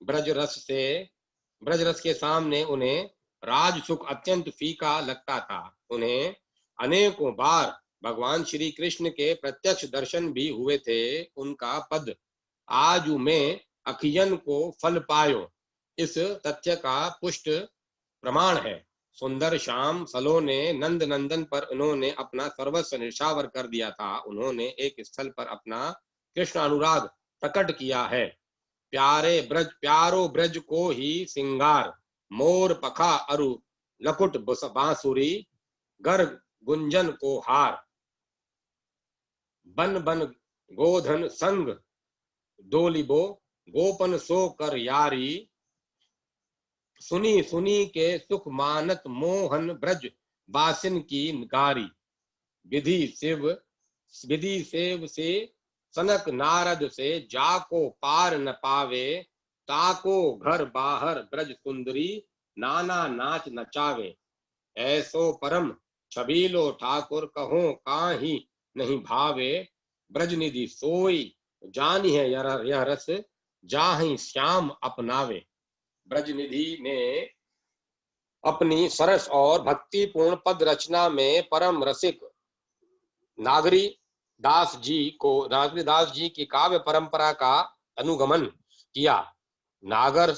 ब्रज रस के सामने उन्हें राज सुख अत्यंत फीका लगता था। उन्हें अनेकों बार भगवान श्री कृष्ण के प्रत्यक्ष दर्शन भी हुए थे। उनका पद आज में अखियन को फल पायो, इस तथ्य का पुष्ट प्रमाण है। सुंदर श्याम सलोने नंद नंदन पर उन्होंने अपना सर्वस्व निछावर कर दिया था। उन्होंने एक स्थल पर अपना कृष्ण अनुराग प्रकट किया है। प्यारो ब्रज को ही सिंगार, मोर पखा अरु लकुट बांसुरी, गर गुंजन को हार, बन बन गोधन संग डोलिबो, गोपन सो कर यारी, सुनी सुनी के सुख मानत मोहन ब्रज बासिन की गारी, विधि सेव से सनक नारद से, जाको पार न पावे, ताको घर बाहर ब्रज सुंदरी, नाना नाच नचावे। ऐसो परम छबीलो ठाकुर कहो काहि नहीं भावे, ब्रज निधि सोई जानी है यह रस, जाहि श्याम अपनावे। ब्रज निधि ने अपनी सरस और भक्तिपूर्ण पद रचना में परम रसिक नागरी दास जी की काव्य परंपरा का अनुगमन किया। नागर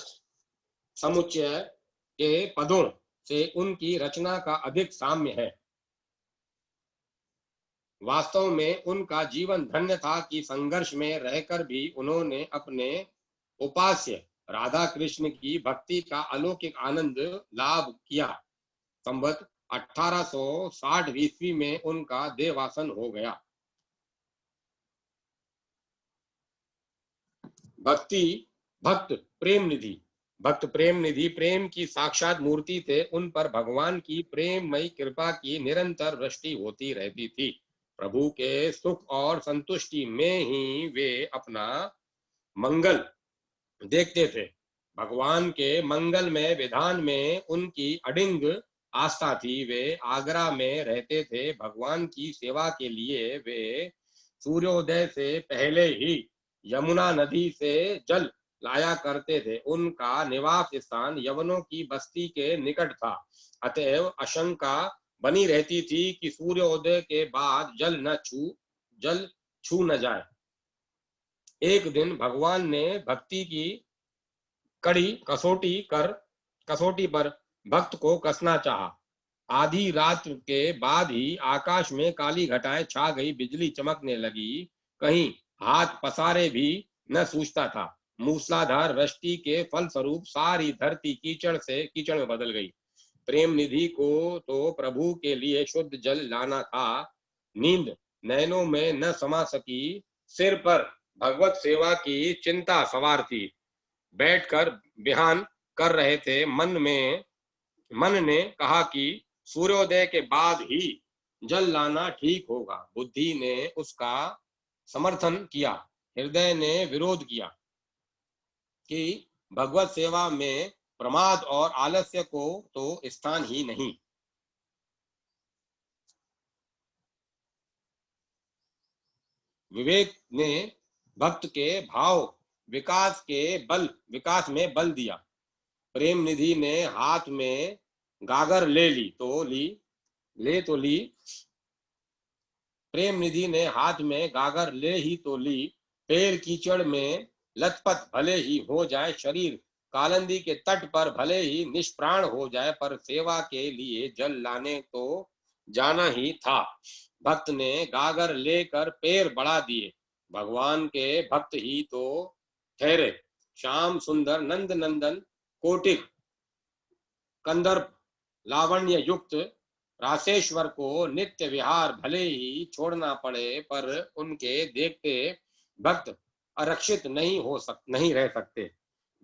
समुच्चय के पदों से उनकी रचना का अधिक साम्य है। वास्तव में उनका जीवन धन्य था कि संघर्ष में रहकर भी उन्होंने अपने उपास्य राधा कृष्ण की भक्ति का अलौकिक आनंद लाभ किया। संवत 1860 ईस्वी में उनका देवासन हो गया। भक्त प्रेम निधि प्रेम की साक्षात मूर्ति थे। उन पर भगवान की प्रेममयी कृपा की निरंतर वृष्टि होती रहती थी। प्रभु के सुख और संतुष्टि में ही वे अपना मंगल देखते थे। भगवान के मंगलमय विधान में उनकी अडिंग आस्था थी। वे आगरा में रहते थे। भगवान की सेवा के लिए वे सूर्योदय से पहले ही यमुना नदी से जल लाया करते थे। उनका निवास स्थान यवनों की बस्ती के निकट था। अतएव आशंका बनी रहती थी कि सूर्योदय के बाद जल छू न जाए। एक दिन भगवान ने भक्ति की कड़ी कसौटी पर भक्त को कसना चाहा। आधी रात के बाद ही आकाश में काली घटाएं छा गई, बिजली चमकने लगी, कहीं हाथ पसारे भी न सूझता था। मूसलाधार वृष्टि के फलस्वरूप सारी धरती कीचड़ में बदल गई। प्रेम निधि को तो प्रभु के लिए शुद्ध जल लाना था। नींद नैनों में न समा सकी। सिर पर भगवत सेवा की चिंता सवार थी। बैठकर बिहान कर रहे थे। मन ने कहा कि सूर्योदय के बाद ही जल लाना ठीक होगा। बुद्धि ने उसका समर्थन किया। हृदय ने विरोध किया कि भगवत सेवा में प्रमाद और आलस्य को तो स्थान ही नहीं। विवेक ने भक्त के भाव विकास में बल दिया। प्रेम निधि ने हाथ में गागर प्रेम निधि ने हाथ में गागर ले ही तो ली। पैर कीचड़ में लथपथ भले ही हो जाए, शरीर कालंदी के तट पर भले ही निष्प्राण हो जाए, पर सेवा के लिए जल लाने तो जाना ही था। भक्त ने गागर लेकर पैर बढ़ा दिए। भगवान के भक्त ही तो ठहरे। श्याम सुंदर नंद नंदन कोटिक कंदर्प लावण्य युक्त रासेश्वर को नित्य विहार भले ही छोड़ना पड़े, पर उनके देखते भक्त आरक्षित नहीं रह सकते।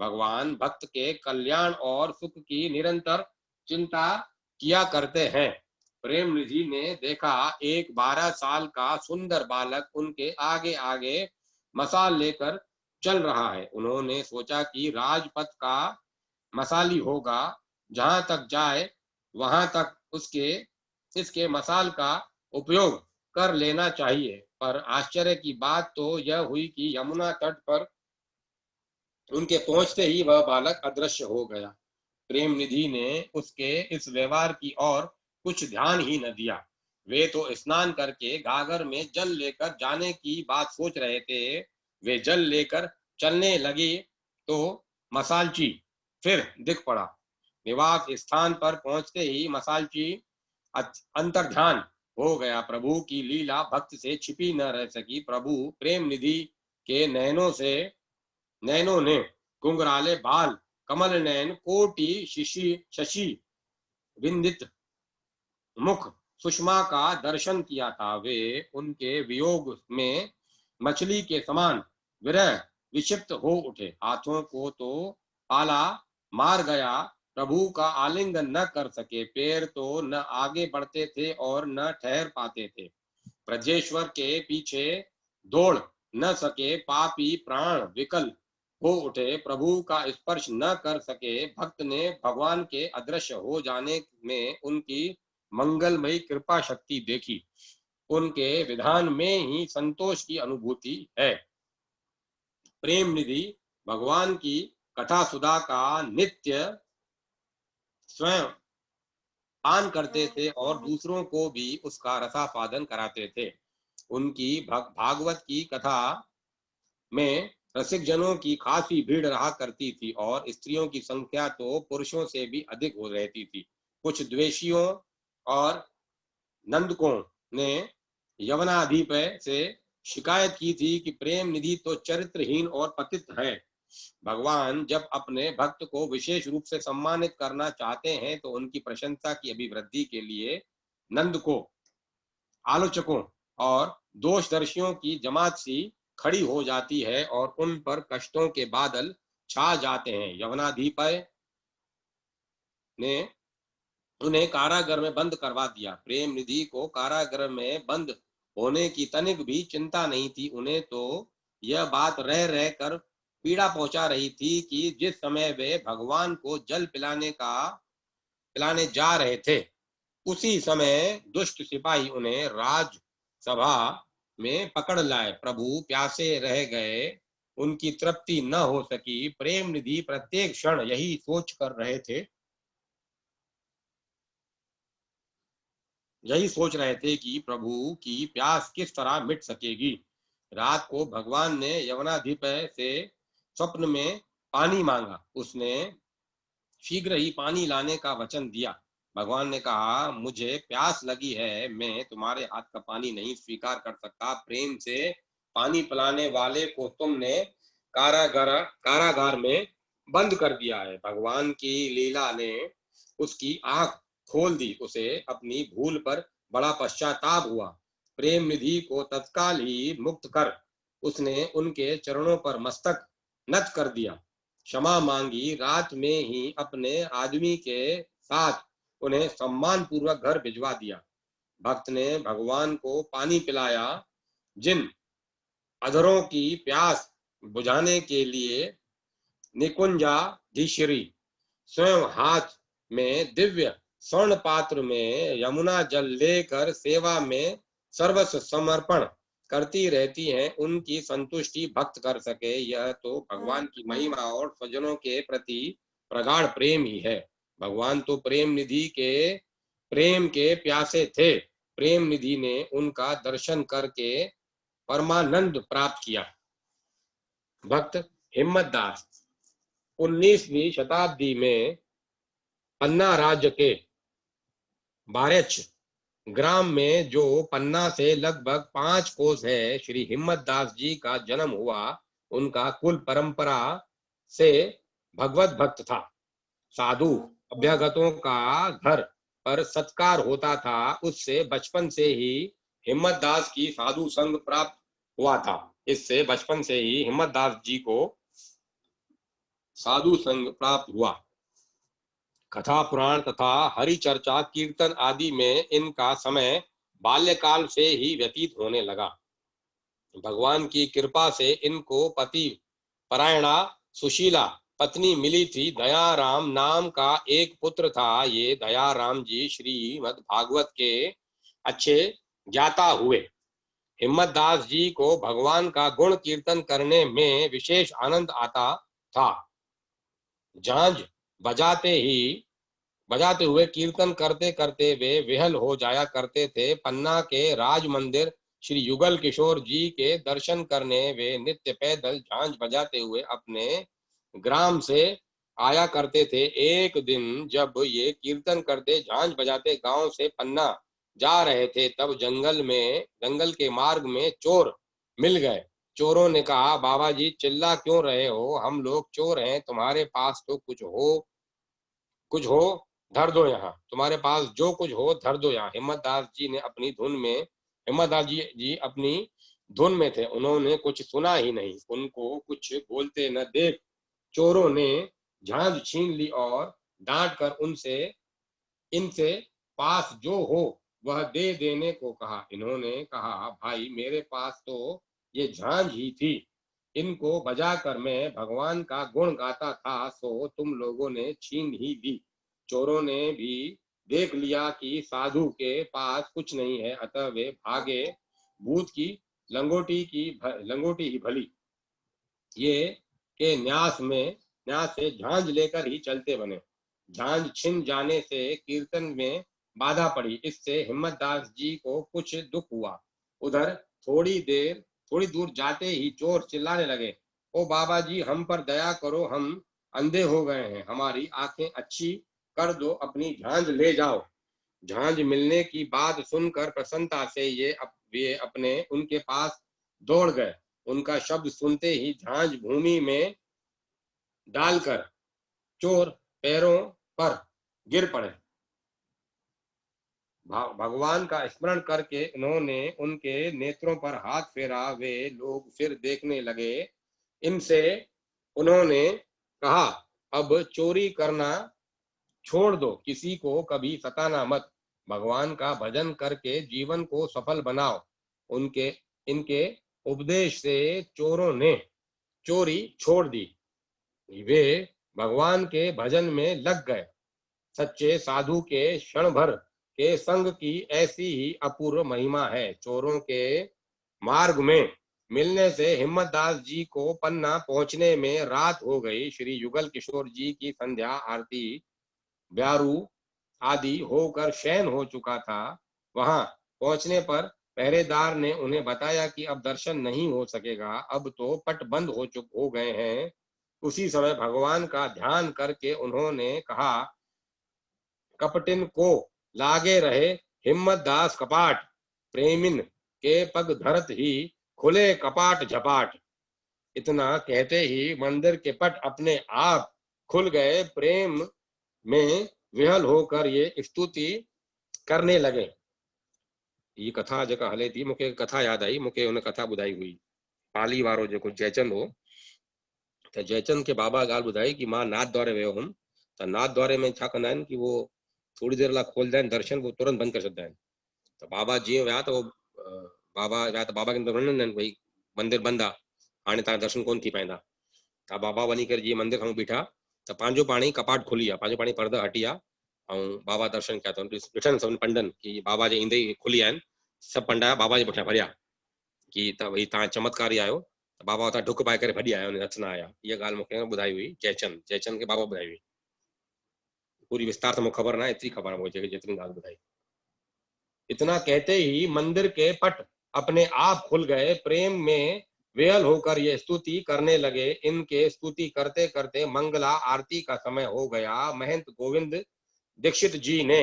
भगवान भक्त के कल्याण और सुख की निरंतर चिंता किया करते हैं। प्रेम निधि ने देखा, एक 12 साल का सुंदर बालक उनके आगे आगे मसाल लेकर चल रहा है। उन्होंने सोचा कि राजपथ का मसाली होगा, जहां तक जाए वहां तक इसके मसाल का उपयोग कर लेना चाहिए। पर आश्चर्य की बात तो यह हुई कि यमुना तट पर उनके पहुंचते ही वह बालक अदृश्य हो गया। प्रेम निधि ने उसके इस व्यवहार की ओर कुछ ध्यान ही न दिया। वे तो स्नान करके घाघर में जल लेकर जाने की बात सोच रहे थे। वे जल लेकर चलने लगे तो मसालची फिर दिख पड़ा। निवास स्थान पर पहुंचते ही मसालची अंतर्ध्यान हो गया। प्रभु की लीला भक्त से छिपी न रह सकी। प्रभु प्रेम निधि के नैनों ने घुंघराले बाल, कमल नयन, कोटि शशि विंदित मुख, सुषमा का दर्शन किया था। वे उनके वियोग में मछली के समान विरह विक्षिप्त हो उठे। हाथों को तो पाला मार गया, प्रभु का आलिंगन न कर सके। पैर तो न आगे बढ़ते थे और न ठहर पाते थे। ब्रजेश्वर के पीछे दौड़ न सके। पापी प्राण विकल हो उठे, प्रभु का स्पर्श न कर सके। भक्त ने भगवान के अदृश्य हो जाने में उनकी मंगलमयी कृपा शक्ति देखी। उनके विधान में ही संतोष की अनुभूति है। प्रेम निधि भगवान की कथा सुधा का नित्य स्वयं पान करते थे और दूसरों को भी उसका रसास्वादन कराते थे। उनकी भागवत की कथा में रसिक जनों की खासी भीड़ रहा करती थी और स्त्रियों की संख्या तो पुरुषों से भी अधिक हो रहती थी। कुछ द्वेषियों और नंदकों ने यवनाधिपय से शिकायत की थी कि प्रेम निधि तो चरित्रहीन और पतित है। भगवान जब अपने भक्त को विशेष रूप से सम्मानित करना चाहते हैं तो उनकी प्रशंसा की अभिवृद्धि के लिए नंद को आलोचकों और दोषदर्शियों की जमात सी खड़ी हो जाती है और उन पर कष्टों के बादल छा जाते हैं। यवनाधिपय ने उन्हें कारागार में बंद करवा दिया। प्रेम निधि को कारागार में बंद होने की तनिक भी चिंता नहीं थी। उन्हें तो यह बात रह रह कर पीड़ा पहुंचा रही थी कि जिस समय वे भगवान को जल पिलाने जा रहे थे, उसी समय दुष्ट सिपाही उन्हें राजसभा में पकड़ लाए। प्रभु प्यासे रह गए, उनकी तृप्ति न हो सकी। प्रेम निधि प्रत्येक क्षण यही सोच कर रहे थे कि प्रभु की प्यास किस तरह मिट सकेगी। रात को भगवान ने यवनाधिपय से स्वप्न में पानी मांगा। उसने शीघ्र ही पानी लाने का वचन दिया। भगवान ने कहा, मुझे प्यास लगी है, मैं तुम्हारे हाथ का पानी नहीं स्वीकार कर सकता। प्रेम से पानी पिलाने वाले को तुमने कारागार में बंद कर दिया है। भगवान की लीला ने उसकी आंख खोल दी। उसे अपनी भूल पर बड़ा पश्चाताप हुआ। प्रेम निधि को तत्काल ही मुक्त कर उसने उनके चरणों पर मस्तक नत कर दिया, क्षमा मांगी। रात में ही अपने आदमी के साथ उन्हें सम्मान पूर्वक घर भिजवा दिया। भक्त ने भगवान को पानी पिलाया। जिन अधरों की प्यास बुझाने के लिए निकुंजाधीश्वरी स्वयं हाथ में दिव्य स्वर्ण पात्र में यमुना जल लेकर सेवा में सर्वस्व समर्पण करती रहती हैं, उनकी संतुष्टि भक्त कर सके। यह तो भगवान की महिमा और स्वजनों के प्रति प्रगाढ़ प्रेम ही है। भगवान तो प्रेम के प्यासे थे। प्रेम निधि ने उनका दर्शन करके परमानंद प्राप्त किया। भक्त हिम्मत दास 19वीं शताब्दी में पन्ना राज्य के बारेच ग्राम में, जो पन्ना से लगभग 5 कोस है, श्री हिम्मत दास जी का जन्म हुआ। उनका कुल परंपरा से भगवत भक्त था। साधु अभ्यागतों का घर पर सत्कार होता था। उससे बचपन से ही हिम्मत दास की साधु संग प्राप्त हुआ था। इससे बचपन से ही हिम्मत दास जी को साधु संग प्राप्त हुआ। कथा पुराण तथा हरि चर्चा कीर्तन आदि में इनका समय बाल्यकाल से ही व्यतीत होने लगा। भगवान की कृपा से इनको पति परायणा सुशीला पत्नी मिली थी। दयाराम नाम का एक पुत्र था। ये दयाराम जी श्रीमद् भागवत के अच्छे ज्ञाता हुए। हिम्मत दास जी को भगवान का गुण कीर्तन करने में विशेष आनंद आता था। झांझ बजाते हुए कीर्तन करते करते वे विहल हो जाया करते थे। पन्ना के राज मंदिर श्री युगल किशोर जी के दर्शन करने वे नित्य पैदल झांझ बजाते हुए अपने ग्राम से आया करते थे। एक दिन जब ये कीर्तन करते झांझ बजाते गांव से पन्ना जा रहे थे, तब जंगल के मार्ग में चोर मिल गए। चोरों ने कहा, बाबा जी चिल्ला क्यों रहे हो? हम लोग चोर हैं, तुम्हारे पास तो कुछ हो धर दो यहाँ, तुम्हारे पास जो कुछ हो धर दो यहाँ। हिम्मत दास जी अपनी धुन में थे, उन्होंने कुछ सुना ही नहीं। उनको कुछ बोलते न देख चोरों ने झांझ छीन ली और डांट कर उनसे इनसे पास जो हो वह दे देने को कहा। इन्होंने कहा, भाई मेरे पास तो ये झांझ ही थी, इनको बजाकर मैं भगवान का गुण गाता था, सो तुम लोगों ने छीन ही ली। चोरों ने भी देख लिया कि साधु के पास कुछ नहीं है, अतः वे भागे। भूत की लंगोटी ही भली ये के न्यास से झांझ लेकर ही चलते बने। झांझ छिन जाने से कीर्तन में बाधा पड़ी, इससे हिम्मतदास जी को कुछ दुख हुआ। उधर थोड़ी दूर जाते ही चोर चिल्लाने लगे, ओ बाबा जी हम पर दया करो, हम अंधे हो गए हैं, हमारी आंखें अच्छी कर दो, अपनी झांझ ले जाओ। झांझ मिलने की बात सुनकर प्रसन्नता से ये अपने उनके पास दौड़ गए। उनका शब्द सुनते ही झांझ भूमि में डालकर चोर पैरों पर गिर पड़े। भगवान का स्मरण करके उन्होंने उनके नेत्रों पर हाथ फेरा। वे लोग फिर देखने लगे। इनसे उन्होंने कहा, अब चोरी करना छोड़ दो, किसी को कभी सताना मत, भगवान का भजन करके जीवन को सफल बनाओ। उनके इनके उपदेश से चोरों ने चोरी छोड़ दी, वे भगवान के भजन में लग गए। सच्चे साधु के क्षण भर के संग की ऐसी ही अपूर्व महिमा है। चोरों के मार्ग में मिलने से हिम्मत दास जी को पन्ना पहुंचने में रात हो गई। श्री युगल किशोर जी की संध्या आरती ब्यारू आदि होकर शयन हो चुका था। वहां पहुंचने पर पहरेदार ने उन्हें बताया कि अब दर्शन नहीं हो सकेगा, अब तो पट बंद हो गए हैं। उसी समय भगवान का ध्यान करके उन्होंने कहा, कपटिन को लागे रहे हिम्मत दास कपाट, प्रेमिन के पग धरत ही खुले कपाट झपाट। इतना कहते ही मंदिर के पट अपने आप खुल गए। प्रेम में विहल होकर ये स्तुति करने लगे। ये कथा जेका हले थी, मूंखे कथा याद आई, मूंखे उन कथा ॿुधाई हुई। पाली वारो जेको जयचंद हो, त जयचंद के बाबा ॻाल्हि ॿुधाई कि मां नाथ द्वारे वियो हुअमि। त नाथ द्वारे में छा कंदा आहिनि कि वो थोड़ी देर लाइ खोलंदा आहिनि दर्शन, वो तुरंत बंदि करे छॾींदा आहिनि। त बाबा जीअं विया त बाबा विया त बाबा खे वणंदा आहिनि, भई मंदिर बंदि आहे, हाणे तव्हां दर्शन कोन थी पाईंदा। त बाबा वञी करे जीअं मंदिर खां बीठा त पंहिंजो पाण ई कपाट खुली विया, पंहिंजो पाण ई पर्दा हटी विया, ऐं बाबा दर्शन कया। त ॾिठनि सभिनी पंडनि कि बाबा जे ईंदे ई खुली विया आहिनि। सभु पंडा बाबा जे पुठियां भरिया कि त भई तव्हां चमत्कारी आहियो। त बाबा हुतां ढुक पाए करे भॼी आया, हथ न आया। इहा ॻाल्हि मूंखे ॿुधाई हुई जयचंद खे बाबा ॿुधाई हुई। पूरी विस्तार से मुझे खबर ना है, इतनी खबर है मुझे जितनी ॻाल्हि ॿुधाई। इतना कहते ही मंदिर के पट अपने आप खुल गए। प्रेम में वेयल होकर ये स्तुति करने लगे। इनके स्तुति करते करते मंगला आरती का समय हो गया। महंत गोविंद दीक्षित जी ने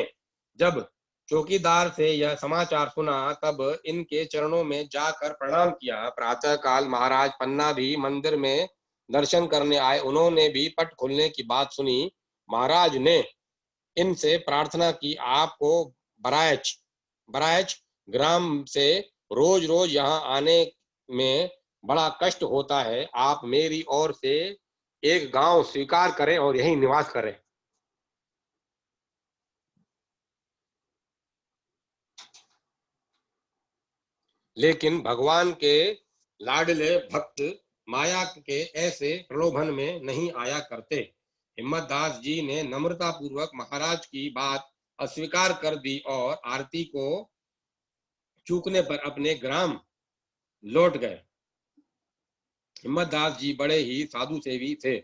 जब चौकीदार से यह समाचार सुना, तब इनके चरणों में जाकर प्रणाम किया। प्रातः काल महाराज पन्ना भी मंदिर में दर्शन करने आए। उन्होंने भी पट खुलने की बात सुनी। महाराज ने इनसे प्रार्थना की, आपको बरायच ग्राम से रोज रोज यहाँ आने में बड़ा कष्ट होता है, आप मेरी ओर से एक गांव स्वीकार करें और यहीं निवास करें। लेकिन भगवान के लाडले भक्त माया के ऐसे प्रलोभन में नहीं आया करते। हिम्मत दास जी ने नम्रता पूर्वक महाराज की बात अस्वीकार कर दी और आरती को चूकने पर अपने ग्राम लौट गए। हिम्मत दास जी बड़े ही साधु सेवी थे।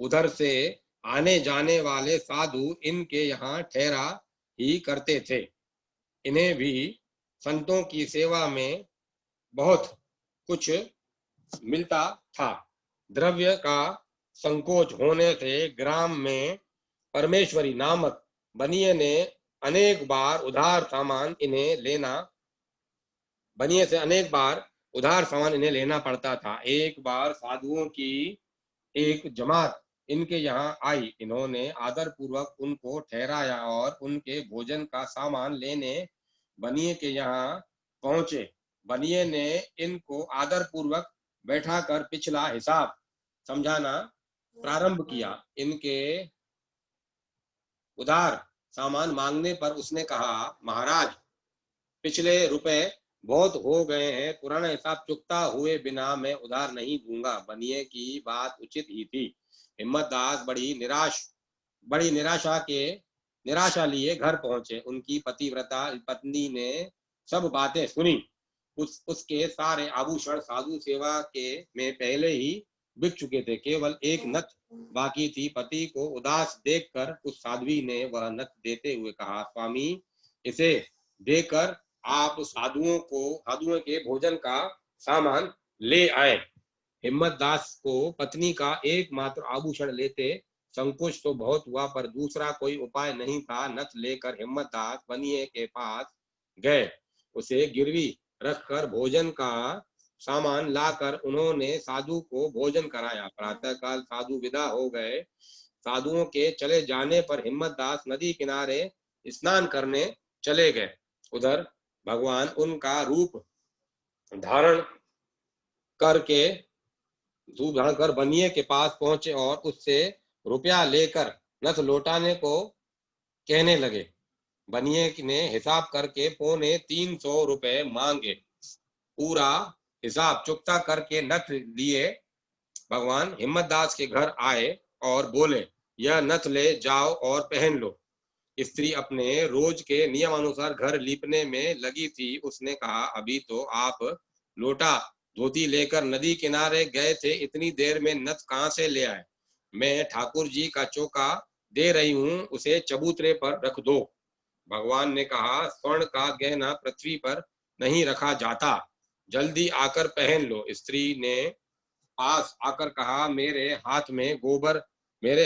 उधर से आने जाने वाले साधु इनके यहाँ ठहरा ही करते थे। इन्हें भी संतों की सेवा में बहुत कुछ मिलता था। द्रव्य का संकोच होने से ग्राम में परमेश्वरी नामक बनिए ने अनेक बार उधार सामान इन्हें लेना बनिए से अनेक बार उधार सामान इन्हें लेना पड़ता था। एक बार साधुओं की एक जमात इनके यहाँ आई। इन्होंने आदर पूर्वक उनको ठहराया और उनके भोजन का सामान लेने बनिए के यहाँ पहुंचे। बनिए ने इनको आदर पूर्वक बैठाकर पिछला हिसाब समझाना प्रारंभ किया। इनके उधार सामान मांगने पर उसने कहा, महाराज, पिछले रुपए बहुत हो गए हैं, पुराना हिसाब चुकता हुए बिना मैं उधार नहीं दूंगा। बनिए की बात उचित ही थी। हिम्मत दास बड़ी निराशा लिए घर पहुंचे। उनकी पतिव्रता पत्नी ने सब बातें सुनी। उसके सारे आभूषण साधु सेवा के में पहले ही बिक चुके थे। केवल एक नथ बाकी थी। पति को उदास देखकर उस साध्वी ने वह नथ देते हुए कहा, स्वामी, इसे देकर आप साधुओं के भोजन का सामान ले आए। हिम्मत दास को पत्नी का एकमात्र आभूषण लेते संकोच तो बहुत हुआ, पर दूसरा कोई उपाय नहीं था। नथ लेकर हिम्मत दास बनिए के पास गए। उसे गिरवी रखकर भोजन का सामान लाकर उन्होंने साधु को भोजन कराया। प्रातःकाल साधु विदा हो गए। साधुओं के चले जाने पर हिम्मत दास नदी किनारे स्नान करने चले गए। उधर भगवान उनका रूप धारण कर बनिए के पास पहुंचे और उससे रुपया लेकर नथ लौटाने को कहने लगे। बनिए ने हिसाब करके 350 रुपए मांगे। पूरा हिसाब चुकता करके नथ लिए भगवान हिम्मत दास के घर आए और बोले, यह नथ ले जाओ और पहन लो। स्त्री अपने रोज के नियम अनुसार घर लीपने में लगी थी। उसने कहा, अभी तो आप लोटा धोती लेकर नदी किनारे गए थे, इतनी देर में नथ कहाँ से ले आए? मैं ठाकुर जी का चौका दे रही हूँ, उसे चबूतरे पर रख दो। भगवान ने कहा, स्वर्ण का गहना पृथ्वी पर नहीं रखा जाता, जल्दी आकर पहन लो। स्त्री ने पास आकर कहा, मेरे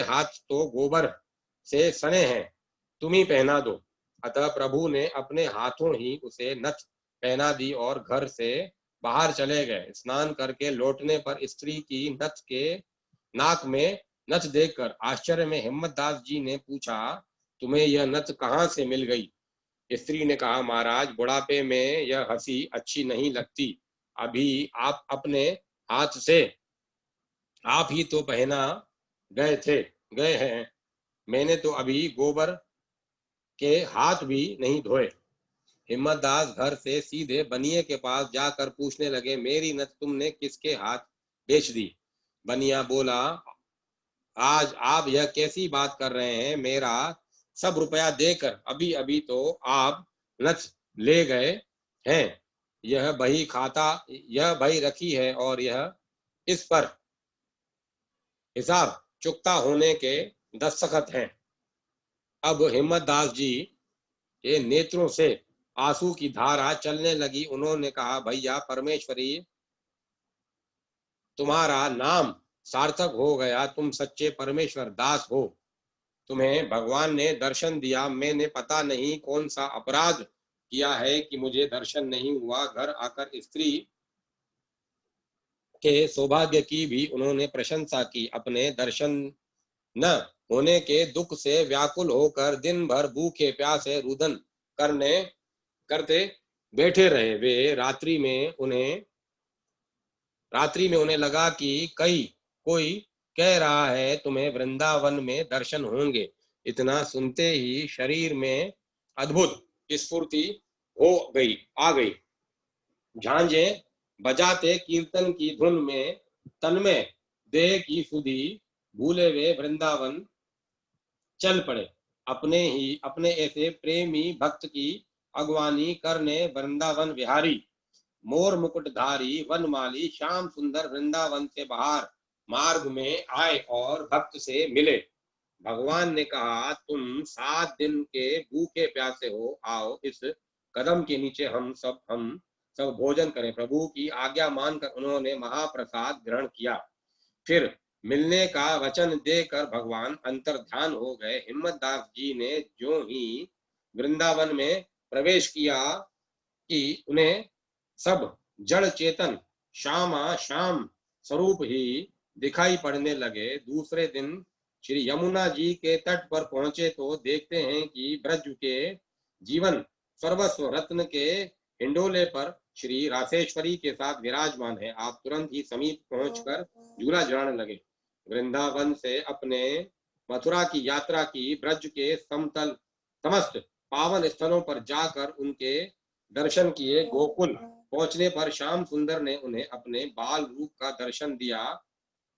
हाथ तो गोबर से सने हैं, तुम ही पहना दो। अतः प्रभु ने अपने हाथों ही उसे नथ पहना दी और घर से बाहर चले गए। स्नान करके लौटने पर स्त्री की नाक में नथ देखकर आश्चर्य में हिम्मत दास जी ने पूछा, तुम्हें यह नथ कहाँ से मिल गई? स्त्री ने कहा, महाराज, बुढ़ापे में यह हंसी अच्छी नहीं लगती। अभी आप अपने हाथ से आप ही तो पहना गए हैं। मैंने तो अभी गोबर के हाथ भी नहीं धोए। हिम्मत दास घर से सीधे बनिए के पास जाकर पूछने लगे, मेरी नथ तुमने किसके हाथ बेच दी? बनिया बोला, आज आप यह कैसी बात कर रहे हैं? मेरा सब रुपया देकर अभी अभी तो आप नथ ले गए हैं। यह बही रखी है और यह इस पर हिसाब चुकता होने के दस्तखत हैं। अब हिम्मत दास जी के नेत्रों से आंसू की धारा चलने लगी। उन्होंने कहा, भैया, परमेश्वरी, तुम्हारा नाम सार्थक हो गया, तुम सच्चे परमेश्वर दास हो। तुम्हें भगवान ने दर्शन दिया। मैंने पता नहीं कौन सा अपराध किया है कि मुझे दर्शन नहीं हुआ। घर आकर स्त्री के सौभाग्य की भी उन्होंने प्रशंसा की। अपने दर्शन न होने के दुख से व्याकुल होकर दिन भर भूखे प्यासे रुदन करते बैठे रहे। वे रात्रि में उन्हें लगा कि कोई कह रहा है, तुम्हें वृंदावन में दर्शन होंगे। इतना सुनते ही शरीर में अद्भुत स्फूर्ति आ गई। झांझे बजाते कीर्तन की धुन में तन्मय देह की सुधि भूले वे वृंदावन चल पड़े। अपने ऐसे प्रेमी भक्त की अगवानी करने वृंदावन विहारी मोर मुकुटधारी वनमाली श्याम सुंदर वृंदावन से बाहर मार्ग में आए और भक्त से मिले। भगवान ने कहा, तुम 7 दिन के भूखे प्यासे हो, आओ इस कदम के नीचे हम सब भोजन करें। प्रभु की आज्ञा मानकर उन्होंने महाप्रसाद ग्रहण किया। फिर मिलने का वचन देकर भगवान अंतर्ध्यान हो गए। हिम्मतदास जी ने जो ही वृंदावन में प्रवेश किया कि उन्हें सब जड़ चेतन श्यामा श्याम स्वरूप ही दिखाई पड़ने लगे। दूसरे दिन श्री यमुना जी के तट पर पहुंचे तो देखते हैं कि ब्रज के जीवन सर्वस्व रत्न के हिंडोले पर श्री रासेश्वरी के साथ विराजमान है। आप तुरंत ही समीप पहुंचकर झूला झुलाने लगे। वृंदावन से अपने मथुरा की यात्रा की, ब्रज के समतल समस्त पावन स्थलों पर जाकर उनके दर्शन किए। गोकुल पहुंचने पर श्याम सुंदर ने उन्हें अपने बाल रूप का दर्शन दिया।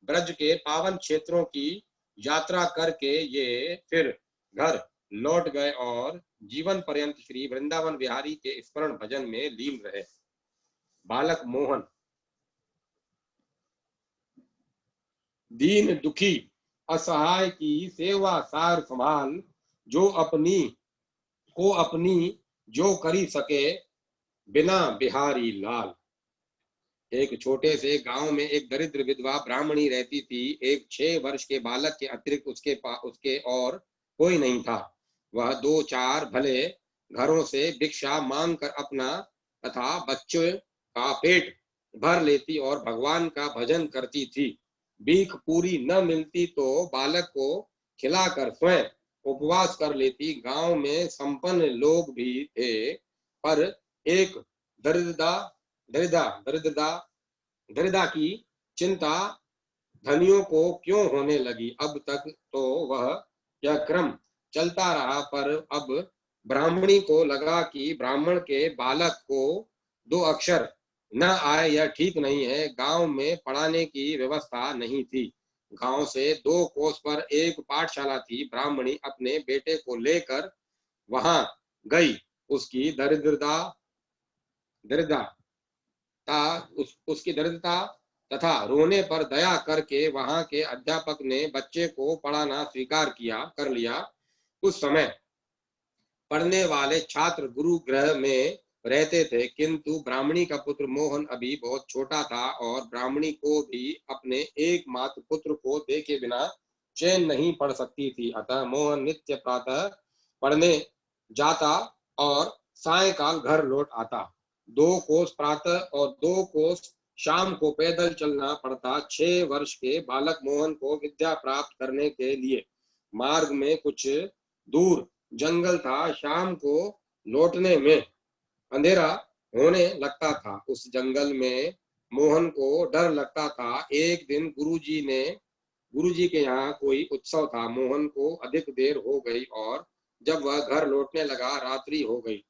ब्रज के पावन क्षेत्रों की यात्रा करके ये फिर घर लौट गए और जीवन पर्यंत श्री वृंदावन बिहारी के स्मरण भजन में लीन रहे। बालक मोहन दीन दुखी असहाय की सेवा सार संभाल, जो अपनी जो करी सके बिना बिहारी लाल। एक छोटे से गांव में एक दरिद्र विधवा ब्राह्मणी रहती थी। एक 6 वर्ष के बालक के अतिरिक्त उसके और कोई नहीं था। वह 2-4 भले घरों से भिक्षा मांग कर अपना तथा बच्चों का पेट भर लेती और भगवान का भजन करती थी। भीख पूरी न मिलती तो बालक को खिलाकर स्वयं उपवास कर लेती। गांव में संपन्न लोग भी थे, पर एक दरिद्रता दरिद्रता दरिद्रता दरिद्रता की चिंता धनियों को क्यों होने लगी। अब तक तो वह यह क्रम चलता रहा, पर अब ब्राह्मणी को लगा कि ब्राह्मण के बालक को 2 अक्षर न आए यह ठीक नहीं है। गांव में पढ़ाने की व्यवस्था नहीं थी। गांव से 2 कोस पर एक पाठशाला थी। ब्राह्मणी अपने बेटे को लेकर वहां गई। उसकी दरिद्रता तथा रोने पर दया करके वहां के अध्यापक ने बच्चे को पढ़ाना स्वीकार कर लिया। उस समय पढ़ने वाले छात्र गुरु गृह में रहते थे, किंतु ब्राह्मणी का पुत्र मोहन अभी बहुत छोटा था और ब्राह्मणी को भी अपने एकमात्र पुत्र को देखे बिना चैन नहीं पड़ सकती थी। अतः मोहन नित्य प्रातः पढ़ने जाता और सायंकाल घर लौट आता। 2 कोस प्रातः और 2 कोस शाम को पैदल चलना पड़ता। 6 वर्ष के बालक मोहन को विद्या प्राप्त करने के लिए मार्ग में कुछ दूर जंगल था। शाम को लौटने में अंधेरा होने लगता था। उस जंगल में मोहन को डर लगता था। एक दिन गुरुजी के यहाँ कोई उत्सव था। मोहन को अधिक देर हो गई और जब वह घर लौटने लगा रात्रि हो गई।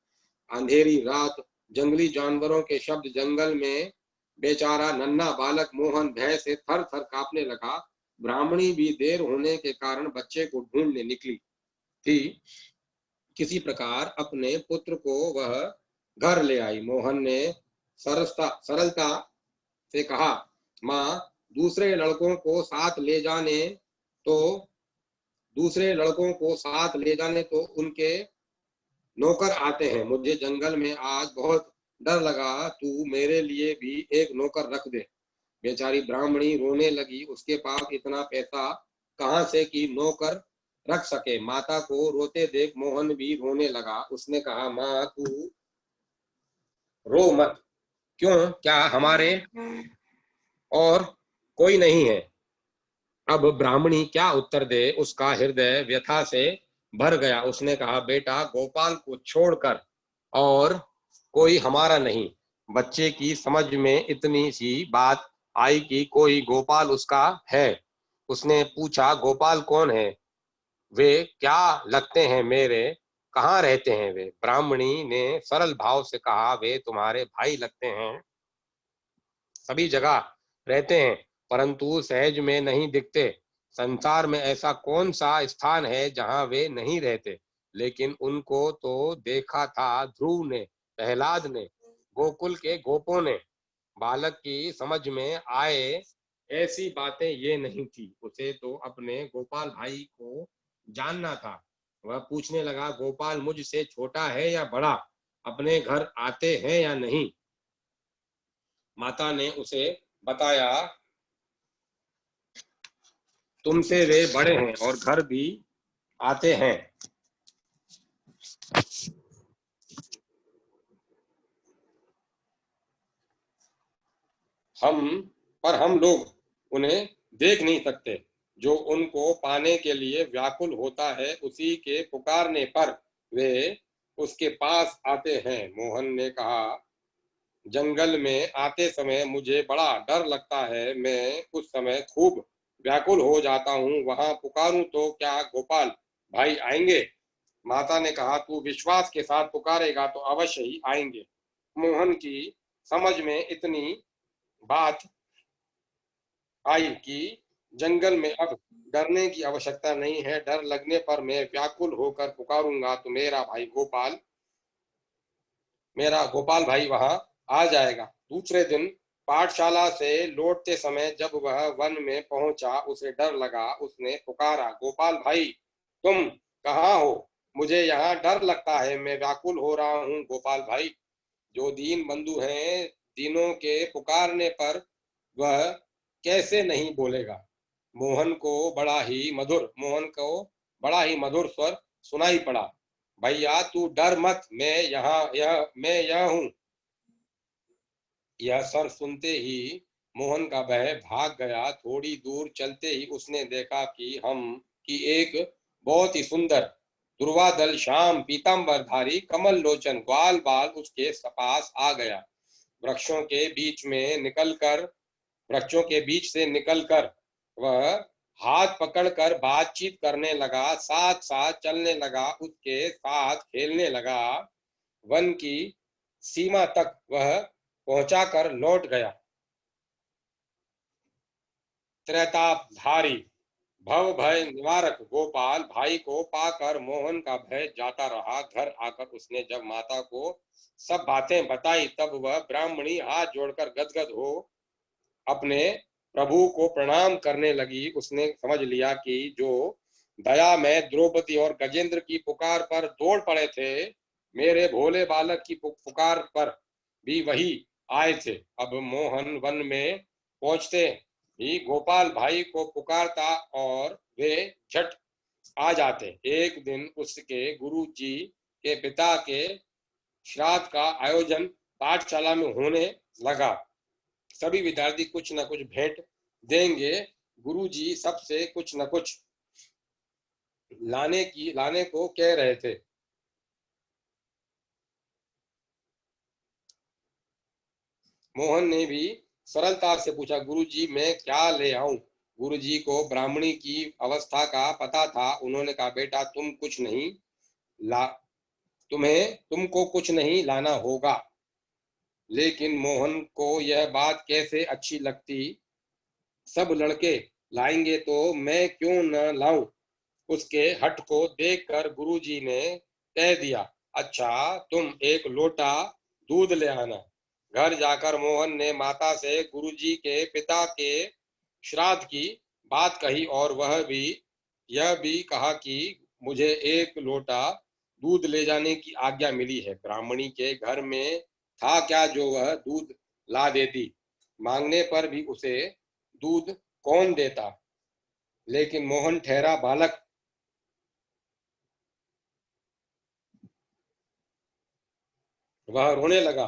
अंधेरी रात, जंगली जानवरों के शब्द, जंगल में बेचारा नन्हा बालक मोहन भय से थर थर कांपने लगा। ब्राह्मणी भी देर होने के कारण बच्चे को ढूंढने निकली थी। किसी प्रकार अपने पुत्र को वह घर ले आई। मोहन ने सरलता से कहा, माँ, दूसरे लड़कों को साथ ले जाने तो उनके नौकर आते हैं। मुझे जंगल में आज बहुत डर लगा। तू मेरे लिए भी एक नौकर रख दे। बेचारी ब्राह्मणी रोने लगी। उसके पास इतना पैसा कहाँ से कि नौकर रख सके। माता को रोते देख मोहन भी रोने लगा। उसने कहा, माँ, तू रो मत। क्यों, क्या हमारे और कोई नहीं है? अब ब्राह्मणी क्या उत्तर दे। उसका हृदय व्यथा से भर गया। उसने कहा, बेटा, गोपाल को छोड़कर और कोई हमारा नहीं। बच्चे की समझ में इतनी सी बात आई कि कोई गोपाल उसका है। उसने पूछा, गोपाल कौन है? वे क्या लगते हैं मेरे? कहाँ रहते हैं वे? ब्राह्मणी ने सरल भाव से कहा, वे तुम्हारे भाई लगते हैं। सभी जगह रहते हैं, परंतु सहज में नहीं दिखते। संसार में ऐसा कौन सा स्थान है जहां वे नहीं रहते? लेकिन उनको तो देखा था ध्रुव ने, प्रहलाद ने, गोकुल के गोपों ने। बालक की समझ में आए ऐसी बातें ये नहीं थी। उसे तो अपने गोपाल भाई को जानना था। वह पूछने लगा, गोपाल मुझसे छोटा है या बड़ा? अपने घर आते हैं या नहीं? माता ने उसे बताया, तुमसे वे बड़े हैं और घर भी आते हैं। हम हम लोग उन्हें देख नहीं सकते। जो उनको पाने के लिए व्याकुल होता है, उसी के पुकारने पर वे उसके पास आते हैं। मोहन ने कहा, जंगल में आते समय मुझे बड़ा डर लगता है। मैं उस समय खूब व्याकुल हो जाता हूँ। वहां पुकारूं तो क्या गोपाल भाई आएंगे? माता ने कहा, तू विश्वास के साथ पुकारेगा तो अवश्य ही आएंगे। मोहन की समझ में इतनी बात आई कि जंगल में अब डरने की आवश्यकता नहीं है। डर लगने पर मैं व्याकुल होकर पुकारूंगा तो मेरा गोपाल भाई वहां आ जाएगा। दूसरे दिन पाठशाला से लौटते समय जब वह वन में पहुंचा, उसे डर लगा। उसने पुकारा, गोपाल भाई तुम कहाँ हो? मुझे यहाँ डर लगता है, मैं व्याकुल हो रहा हूँ। गोपाल भाई जो दीन बंधु हैं, दीनों के पुकारने पर वह कैसे नहीं बोलेगा? मोहन को बड़ा ही मधुर स्वर सुनाई पड़ा, भैया तू डर मत, मैं यह हूँ। यह स्वर सुनते ही मोहन का भय भाग गया। थोड़ी दूर चलते ही उसने देखा कि एक बहुत ही सुंदर दुर्वादल श्याम पीताम्बरधारी कमल लोचन ग्वाल बाल उसके पास आ गया। वृक्षों के बीच में निकलकर वृक्षों के बीच से निकलकर वह हाथ पकड़कर बातचीत करने लगा, साथ साथ चलने लगा, उसके साथ खेलने लगा। वन की सीमा तक वह पहुंचाकर लौट गया। त्रैतापधारी भव भय निवारक गोपाल भाई को पाकर मोहन का भय जाता रहा। घर आकर उसने जब माता को सब बातें बताई, तब वह ब्राह्मणी हाथ जोड़कर गदगद हो अपने प्रभु को प्रणाम करने लगी। उसने समझ लिया कि जो दया में द्रौपदी और गजेंद्र की पुकार पर दौड़ पड़े थे, मेरे भोले बालक की पुकार पर भी वही आए थे। अब मोहन वन में पहुंचते ही गोपाल भाई को पुकारता और वे झट आ जाते। एक दिन उसके गुरु जी के पिता के श्राद्ध का आयोजन पाठशाला में होने लगा। सभी विद्यार्थी कुछ न कुछ भेंट देंगे। गुरुजी सबसे कुछ न कुछ लाने को कह रहे थे। मोहन ने भी सरलता से पूछा, गुरुजी मैं क्या ले आऊं? गुरुजी को ब्राह्मणी की अवस्था का पता था। उन्होंने कहा, बेटा ला तुमको कुछ नहीं लाना होगा। लेकिन मोहन को यह बात कैसे अच्छी लगती, सब लड़के लाएंगे तो मैं क्यों न लाऊं? उसके हठ को देखकर गुरुजी ने कह दिया, अच्छा तुम एक लोटा दूध ले आना। घर जाकर मोहन ने माता से गुरुजी के पिता के श्राद्ध की बात कही और वह भी यह भी कहा कि मुझे एक लोटा दूध ले जाने की आज्ञा मिली है। ब्राह्मणी के घर में था क्या जो वह दूध ला देती? मांगने पर भी उसे दूध कौन देता? लेकिन मोहन ठहरा बालक। वह रोने लगा।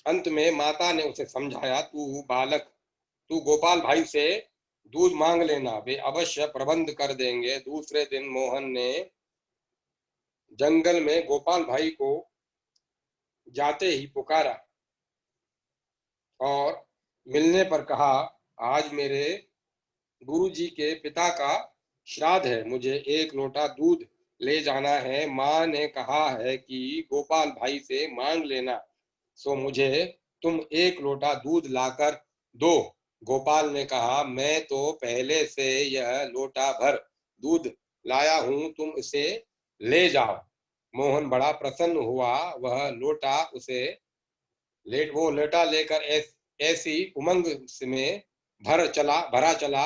अंत में माता ने उसे समझाया, तू गोपाल भाई से दूध मांग लेना, वे अवश्य प्रबंध कर देंगे। दूसरे दिन मोहन ने जंगल में गोपाल भाई को जाते ही पुकारा और मिलने पर कहा, आज मेरे गुरुजी के पिता का श्राद्ध है, मुझे एक लोटा दूध ले जाना है। माँ ने कहा है कि गोपाल भाई से मांग लेना, सो मुझे तुम एक लोटा दूध लाकर दो। गोपाल ने कहा, मैं तो पहले से यह लोटा भर दूध लाया हूं, तुम इसे ले जाओ। मोहन बड़ा प्रसन्न हुआ। वह लोटा उसे लेट वो लोटा लेकर ऐसी उमंग में भरा चला,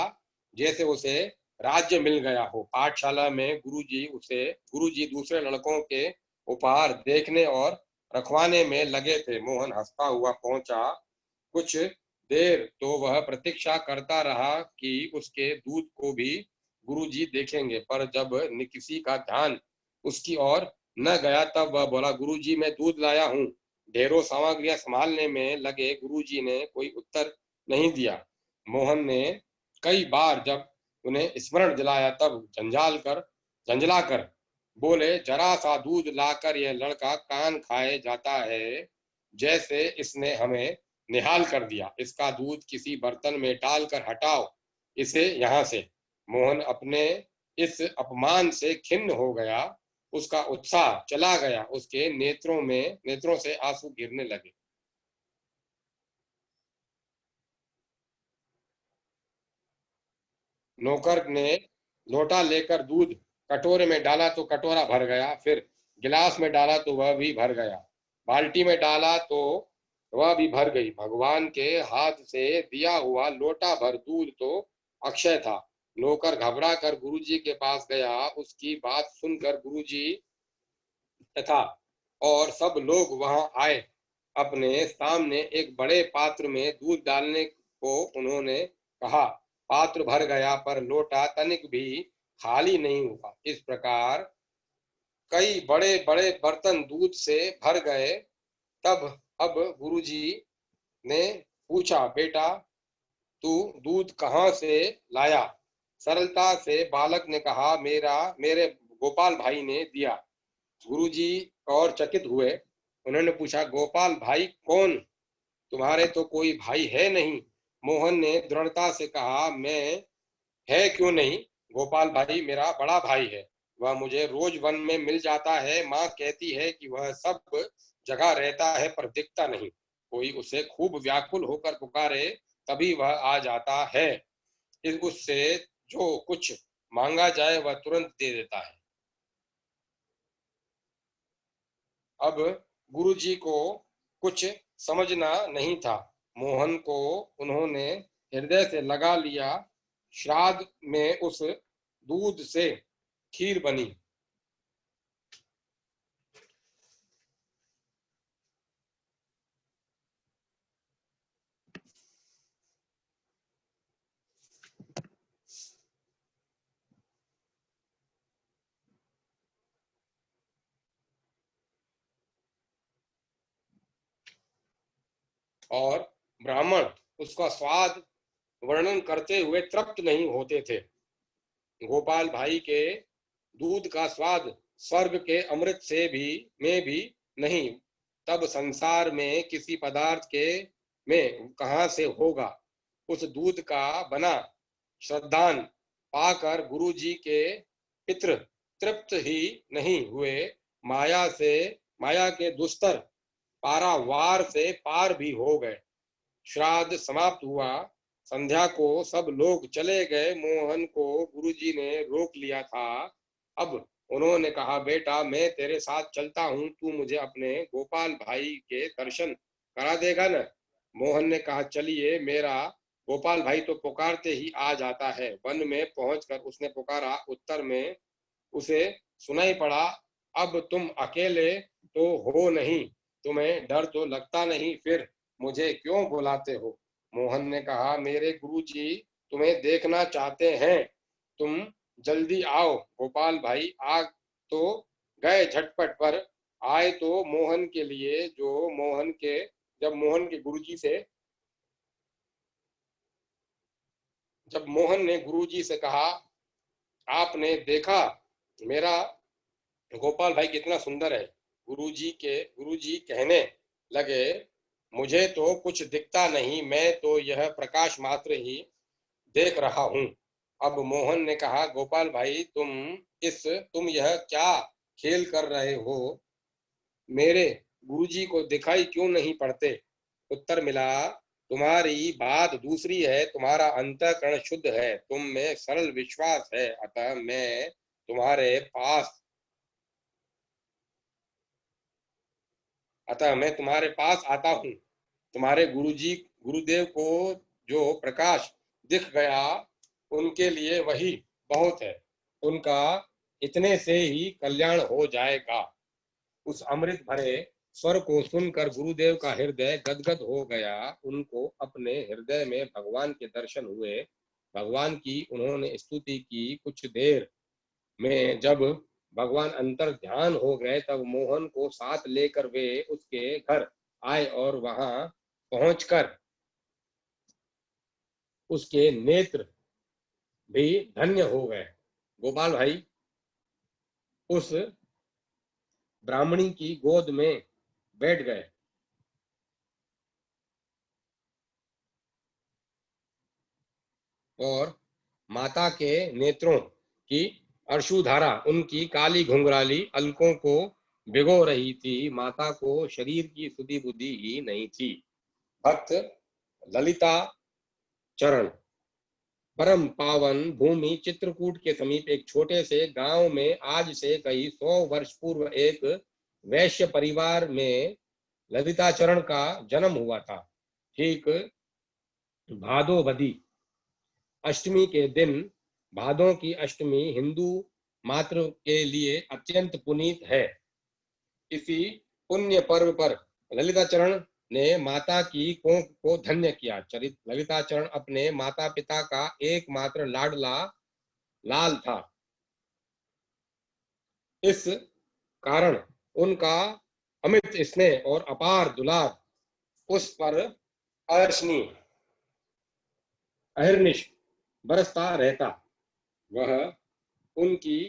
जैसे उसे राज्य मिल गया हो। पाठशाला में गुरुजी दूसरे लड़कों के उपहार देखने और रखवाने में लगे थे। मोहन हंसता हुआ पहुंचा। कुछ देर तो वह प्रतीक्षा करता रहा कि उसके दूध को भी गुरुजी देखेंगे, पर जब किसी का ध्यान उसकी ओर न गया तब वह बोला, गुरुजी मैं दूध लाया हूँ। ढेरों सामग्रियां संभालने में लगे गुरुजी ने कोई उत्तर नहीं दिया। मोहन ने कई बार जब उन्हें स्मरण दिलाया तब झंझला कर बोले, जरा सा दूध लाकर यह लड़का कान खाए जाता है, जैसे इसने हमें निहाल कर दिया। इसका दूध किसी बर्तन में डालकर हटाओ इसे यहाँ से। मोहन अपने इस अपमान से खिन्न हो गया। उसका उत्साह चला गया। उसके नेत्रों से आंसू गिरने लगे। नौकर ने लोटा लेकर दूध कटोरे में डाला तो कटोरा भर गया, फिर गिलास में डाला तो वह भी भर गया, बाल्टी में डाला तो वह भी भर गई। भगवान के हाथ से दिया हुआ लोटा भर दूध तो अक्षय था। नौकर घबरा कर गुरुजी के पास गया। उसकी बात सुनकर गुरुजी तथा और सब लोग वहां आए। अपने सामने एक बड़े पात्र में दूध डालने को उन्होंने कहा। पात्र भर गया पर लोटा तनिक भी खाली नहीं हुआ। इस प्रकार कई बड़े बड़े बर्तन दूध से भर गए। तब अब गुरुजी ने पूछा, बेटा तू दूध कहाँ से लाया? सरलता से बालक ने कहा, मेरे गोपाल भाई ने दिया। गुरुजी और चकित हुए। उन्होंने पूछा, गोपाल भाई कौन? तुम्हारे तो कोई भाई है नहीं। मोहन ने दृढ़ता से कहा, मैं है क्यों नहीं, गोपाल भाई मेरा बड़ा भाई है। वह मुझे रोज वन में मिल जाता है। माँ कहती है कि वह सब जगह रहता है पर दिखता नहीं। कोई उसे खूब व्याकुल होकर पुकारे तभी वह आ जाता है। इस उससे जो कुछ मांगा जाए वह तुरंत दे देता है। अब गुरुजी को कुछ समझना नहीं था। मोहन को उन्होंने हृदय से लगा लिया। श्राद्ध में उस दूध से खीर बनी और ब्राह्मण उसका स्वाद वर्णन करते हुए तृप्त नहीं होते थे। गोपाल भाई के दूध का स्वाद स्वर्ग के अमृत से भी में भी नहीं, तब संसार में किसी पदार्थ के में कहां से होगा। उस दूध का बना श्रद्धान पाकर गुरुजी के पितृ तृप्त ही नहीं हुए। माया से माया के दुस्तर पारावार से पार भी हो गए। श्राद्ध समाप्त हुआ। संध्या को सब लोग चले गए। मोहन को गुरुजी ने रोक लिया था। अब उन्होंने कहा, बेटा मैं तेरे साथ चलता हूँ, तू मुझे अपने गोपाल भाई के दर्शन करा देगा न? मोहन ने कहा, चलिए। मेरा गोपाल भाई तो पुकारते ही आ जाता है। वन में पहुंचकर उसने पुकारा। उत्तर में उसे सुनाई पड़ा, अब तुम अकेले तो हो नहीं, तुम्हें डर तो लगता नहीं, फिर मुझे क्यों बुलाते हो? मोहन ने कहा, मेरे गुरुजी तुम्हें देखना चाहते हैं, तुम जल्दी आओ। गोपाल भाई आ तो गए झटपट, पर आए तो मोहन के लिए जो मोहन के जब मोहन के गुरुजी से जब मोहन ने गुरुजी से कहा, आपने देखा मेरा गोपाल भाई कितना सुंदर है? गुरुजी कहने लगे, मुझे तो कुछ दिखता नहीं, मैं तो यह प्रकाश मात्र ही देख रहा हूँ। अब मोहन ने कहा, गोपाल भाई तुम यह क्या खेल कर रहे हो? मेरे गुरुजी को दिखाई क्यों नहीं पड़ते? उत्तर मिला, तुम्हारी बात दूसरी है, तुम्हारा अंतःकरण शुद्ध है, तुम में सरल विश्वास है, पास अतः मैं तुम्हारे पास आता हूँ। तुम्हारे गुरुदेव को जो प्रकाश दिख गया, उनके लिए वही बहुत है। उनका इतने से ही कल्याण हो जाएगा। उस अमृत भरे स्वर को सुनकर गुरुदेव का हृदय गदगद हो गया। उनको अपने हृदय में भगवान के दर्शन हुए। भगवान की उन्होंने स्तुति की। कुछ देर में जब भगवान अंतर ध्यान हो गए, तब मोहन को साथ लेकर वे उसके घर आए और वहां पहुंचकर उसके नेत्र भी धन्य हो गए। गोपाल भाई उस ब्राह्मणी की गोद में बैठ गए और माता के नेत्रों की अश्रुधारा उनकी काली घुंघराली अलकों को भिगो रही थी। माता को शरीर की सुधि बुद्धि ही नहीं थी। भक्त ललिता चरण परम पावन भूमि चित्रकूट के समीप एक छोटे से गांव में आज से कई 100 वर्ष पूर्व एक वैश्य परिवार में ललिताचरण का जन्म हुआ था। ठीक भादोबदी अष्टमी के दिन, भादों की अष्टमी हिंदू मात्र के लिए अत्यंत पुनीत है। इसी पुण्य पर्व पर ललिताचरण ने माता की कोख को धन्य किया। चरित ललिताचरण अपने माता पिता का एकमात्र लाडला लाल था। इस कारण उनका अमित स्नेह और अपार दुलार उस पर अहर्निश बरसता रहता। वह उनकी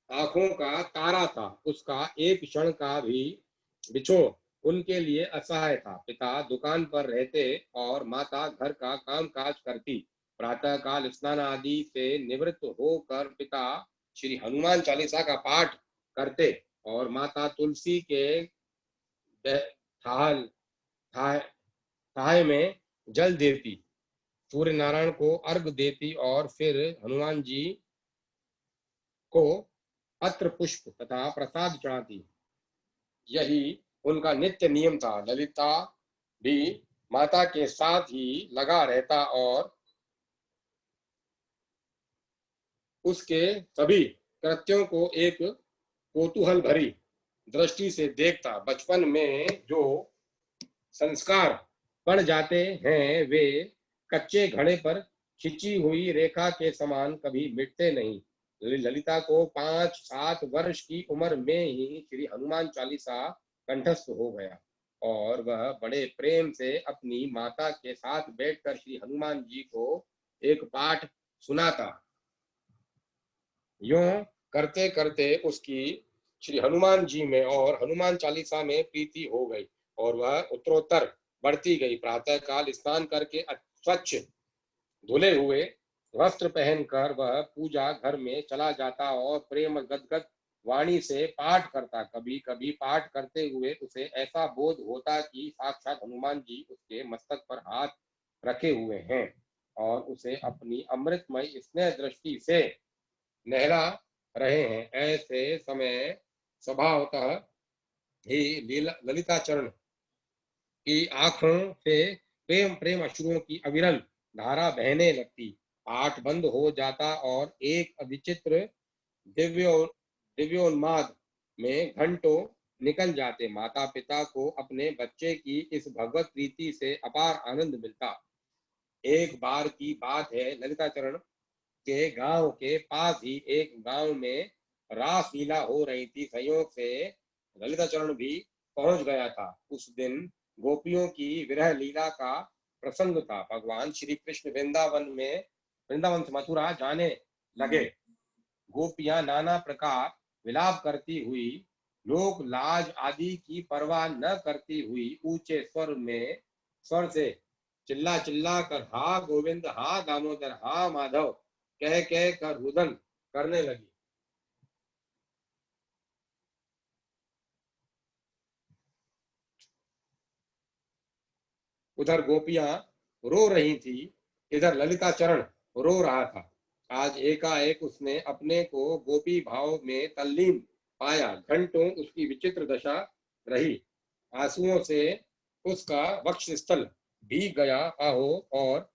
आंखों का तारा था। उसका एक क्षण का भी बिछोह उनके लिए असहाय था। पिता दुकान पर रहते और माता घर का काम काज करती। प्रातः काल स्नान आदि से निवृत्त होकर पिता श्री हनुमान चालीसा का पाठ करते और माता तुलसी के थाल थाह में जल देती, सूर्य नारायण को अर्घ देती और फिर हनुमान जी को पत्र पुष्प तथा प्रसाद चढ़ाती। यही उनका नित्य नियम था। ललिता भी माता के साथ ही लगा रहता और उसके सभी कृत्यों को एक कौतूहल भरी दृष्टि से देखता। बचपन में जो संस्कार पड़ जाते हैं वे कच्चे घड़े पर खिंची हुई रेखा के समान कभी मिटते नहीं। ललिता को 5-7 वर्ष की उम्र में ही श्री हनुमान चालीसा कंठस्थ हो गया और वह बड़े प्रेम से अपनी माता के साथ बैठकर श्री हनुमान जी को एक पाठ सुनाता। यूं करते करते उसकी श्री हनुमान जी में और हनुमान चालीसा में प्रीति हो गई और वह उत्तरोत्तर बढ़ती गई। प्रातः काल स्नान करके स्वच्छ धुले हुए वस्त्र पहनकर वह पूजा घर में चला जाता और प्रेम गदगद वाणी से पाठ करता। कभी कभी पाठ करते हुए उसे ऐसा बोध होता कि साक्षात हनुमान जी उसके मस्तक पर हाथ रखे हुए हैं और उसे अपनी अमृतमय स्नेह दृष्टि से नहला रहे हैं। ऐसे समय स्वभावतः ही ललिताचरण की आंखों से प्रेम प्रेम अश्रुओं की अविरल धारा बहने लगती। पाठ बंद हो जाता और एक विचित्र दिव्यो दिव्योन्माद में घंटों निकल जाते। माता पिता को अपने बच्चे की इस भगवत प्रीति से अपार आनंद मिलता। एक बार की बात है, ललिताचरण के गांव के पास ही एक गांव में रास लीला हो रही थी। संयोग से ललिताचरण भी पहुंच गया था। उस दिन गोपियों की विरह लीला का प्रसंग था। भगवान श्री कृष्ण वृंदावन से मथुरा जाने लगे। गोपियां नाना प्रकार विलाप करती हुई, लोक लाज आदि की परवाह न करती हुई ऊंचे स्वर से चिल्ला चिल्ला कर हा गोविंद, हा दामोदर, हा माधव कह कह कर रुदन करने लगी। उधर गोपियां रो रही थी, इधर ललिताचरण रो रहा था। आज एकाएक उसने अपने को गोपी भाव में तल्लीन पाया। घंटों उसकी विचित्र दशा रही। आंसुओं से उसका वक्ष स्थल भीग गया। आहो और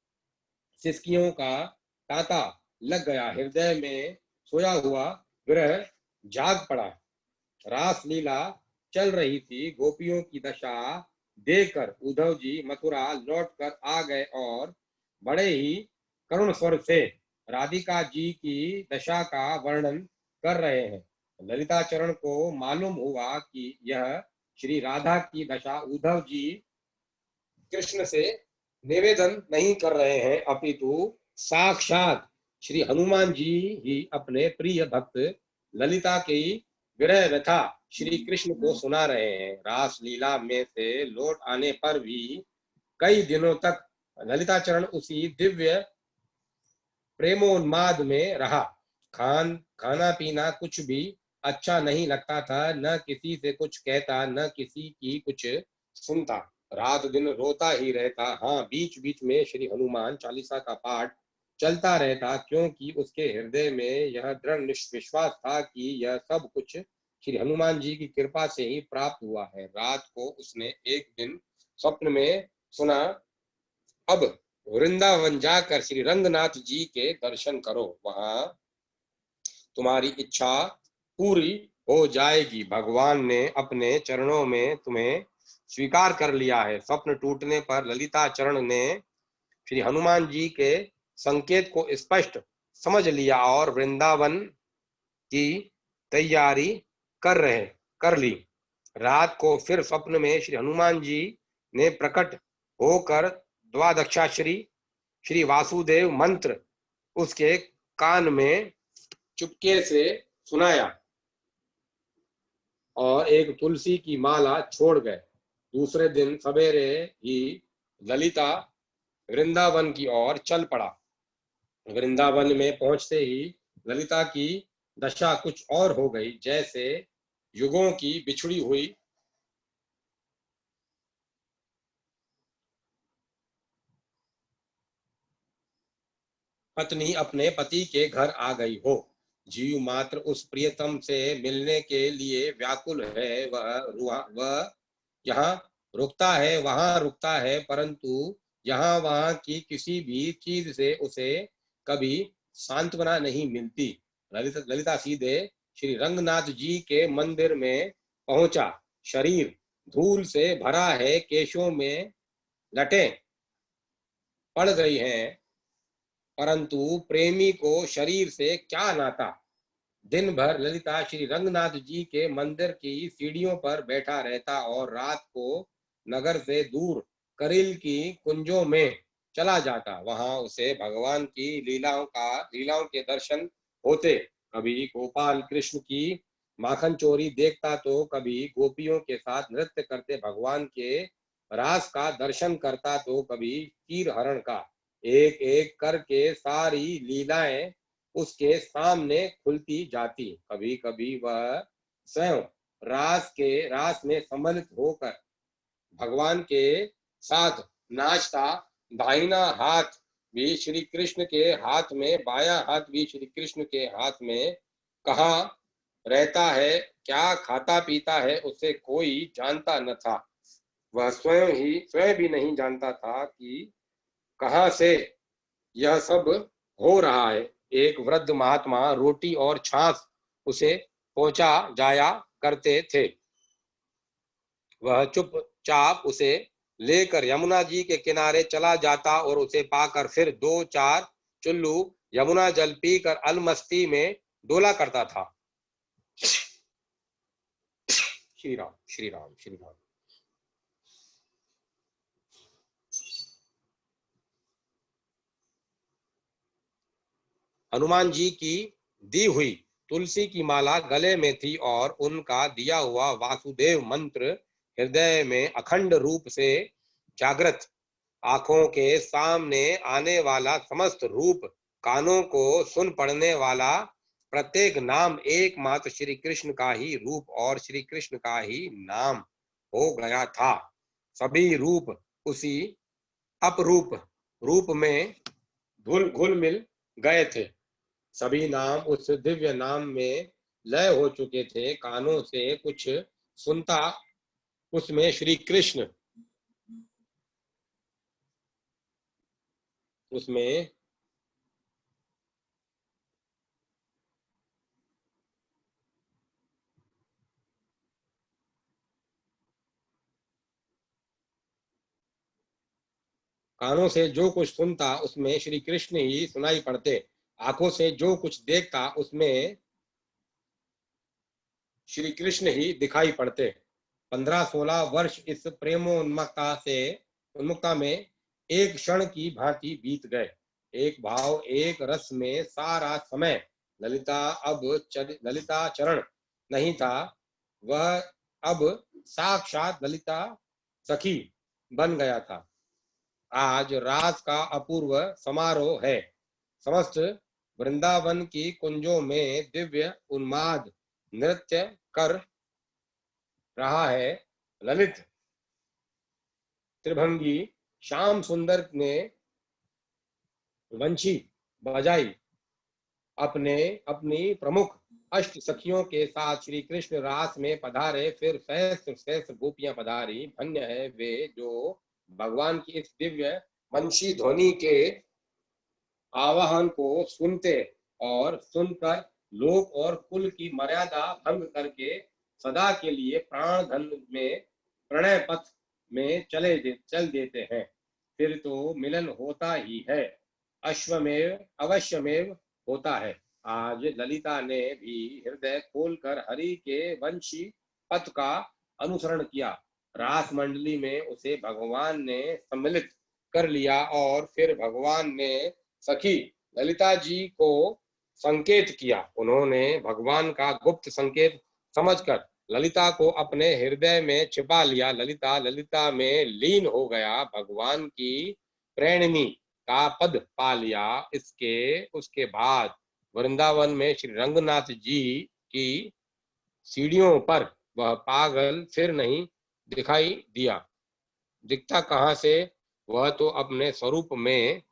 सिसकियों का तांता लग गया, हृदय में सोया हुआ विरह जाग पड़ा। रास लीला चल रही थी, गोपियों की दशा देखकर उद्धव जी मथुरा लौटकर आ गए और बड़े ही करुण स्वर से राधिका जी की दशा का वर्णन कर रहे हैं। ललिता चरण को मालूम हुआ कि यह श्री राधा की दशा उद्धव जी कृष्ण से निवेदन नहीं कर रहे हैं, अपितु साक्षात श्री हनुमान जी ही अपने प्रिय भक्त ललिता की विरह व्यथा श्री कृष्ण को सुना रहे हैं। रास लीला में से लौट आने पर भी कई दिनों तक ललिता चरण उसी दिव्य प्रेमोन्माद में रहा। खाना पीना कुछ भी अच्छा नहीं लगता था, न किसी से कुछ कहता, न किसी की कुछ सुनता, रात दिन रोता ही रहता। हाँ, बीच बीच में श्री हनुमान चालीसा का पाठ चलता रहता, क्योंकि उसके हृदय में यह दृढ़ विश्वास था कि यह सब कुछ श्री हनुमान जी की कृपा से ही प्राप्त हुआ है। रात को उसने एक दिन स्वप्न में सुना, अब वृंदावन जाकर श्री रंगनाथ जी के दर्शन करो, वहां तुम्हारी इच्छा पूरी हो जाएगी। भगवान ने अपने चरणों में तुम्हें स्वीकार कर लिया है। स्वप्न टूटने पर ललिता चरण ने श्री हनुमान जी के संकेत को स्पष्ट समझ लिया और वृंदावन की तैयारी कर ली। रात को फिर स्वप्न में श्री हनुमान जी ने प्रकट होकर द्वादशाक्षरी श्री वासुदेव मंत्र उसके कान में चुपके से सुनाया और एक तुलसी की माला छोड़ गए। दूसरे दिन सवेरे ही ललिता वृंदावन की ओर चल पड़ा। वृंदावन में पहुंचते ही ललिता की दशा कुछ और हो गई, जैसे युगों की बिछड़ी हुई पत्नी अपने पति के घर आ गई हो। जीव मात्र उस प्रियतम से मिलने के लिए व्याकुल है। वह यहाँ रुकता है, वहां रुकता है, परंतु यहाँ वहां की किसी भी चीज से उसे कभी सांत्वना नहीं मिलती। ललिता सीधे श्री रंगनाथ जी के मंदिर में पहुंचा। शरीर धूल से भरा है, केशों में लटें पड़ गई हैं, परंतु प्रेमी को शरीर से क्या नाता। दिन भर ललिता श्री रंगनाथ जी के मंदिर की सीढ़ियों पर बैठा रहता और रात को नगर से दूर करील की कुंजों में चला जाता। वहां उसे भगवान की लीलाओं के दर्शन होते। कभी गोपाल कृष्ण की माखन चोरी देखता, तो कभी गोपियों के साथ नृत्य करते भगवान के रास का दर्शन करता, तो कभी चीर हरण का। एक एक करके सारी लीलाएं उसके सामने खुलती जाती। कभी कभी वह स्वयं रास में सम्मिलित होकर भगवान के साथ नाचता। दाहिना हाथ भी श्री कृष्ण के हाथ में, बायां हाथ भी श्री कृष्ण के हाथ में। कहाँ रहता है, क्या खाता पीता है, उसे कोई जानता न था। वह स्वयं भी नहीं जानता था कि कहाँ से यह सब हो रहा है। एक वृद्ध महात्मा रोटी और छाछ उसे पहुंचा जाया करते थे। वह चुपचाप उसे लेकर यमुना जी के किनारे चला जाता और उसे पाकर फिर 2-4 चुल्लू यमुना जल पीकर अलमस्ती में डोला करता था। श्री राम श्री राम श्री राम। हनुमान जी की दी हुई तुलसी की माला गले में थी और उनका दिया हुआ वासुदेव मंत्र हृदय में अखंड रूप से जागृत। आंखों के सामने आने वाला समस्त रूप, कानों को सुन पड़ने वाला प्रत्येक नाम एकमात्र श्री कृष्ण का ही रूप और श्री कृष्ण का ही नाम हो गया था। सभी रूप उसी अपरूप रूप में घुल मिल गए थे। सभी नाम उस दिव्य नाम में लय हो चुके थे। कानों से कुछ सुनता, उसमें श्री कृष्ण उसमें कानों से जो कुछ सुनता उसमें श्री कृष्ण ही सुनाई पड़ते, आंखों से जो कुछ देखता उसमें श्री कृष्ण ही दिखाई पड़ते। 15-16 वर्ष इस उन्मुक्ता में एक क्षण की भांति बीत गए। एक भाव एक रस में सारा समय ललिता चरण नहीं था, वह अब साक्षात ललिता सखी बन गया था। आज रास का अपूर्व समारोह है। समस्त वृंदावन की कुंजों में दिव्य उन्माद नृत्य कर रहा है। ललित त्रिभंगी श्याम सुंदर ने वंशी बजाई। अपनी प्रमुख अष्ट सखियों के साथ श्री कृष्ण रास में पधारे। फिर सहस्त्र सहस्त्र गोपियां पधारी। धन्य है वे जो भगवान की इस दिव्य वंशी ध्वनि के आवाहन को सुनते और सुनकर लोक और कुल की मर्यादा भंग करके सदा के लिए प्राण धन में प्रणय पथ में चल देते हैं। फिर तो मिलन होता ही है, अवश्यमेव होता है। आज ललिता ने भी हृदय खोलकर हरि के वंशी पथ का अनुसरण किया। रास मंडली में उसे भगवान ने सम्मिलित कर लिया और फिर भगवान ने सखी ललिता जी को संकेत किया। उन्होंने भगवान का गुप्त संकेत समझकर ललिता को अपने हृदय में छिपा लिया। ललिता में लीन हो गया। भगवान की प्रेरणि का पद पा लिया। उसके बाद वृंदावन में श्री रंगनाथ जी की सीढ़ियों पर वह पागल फिर नहीं दिखाई दिया। दिखता कहां से, वह तो अपने स्वरूप में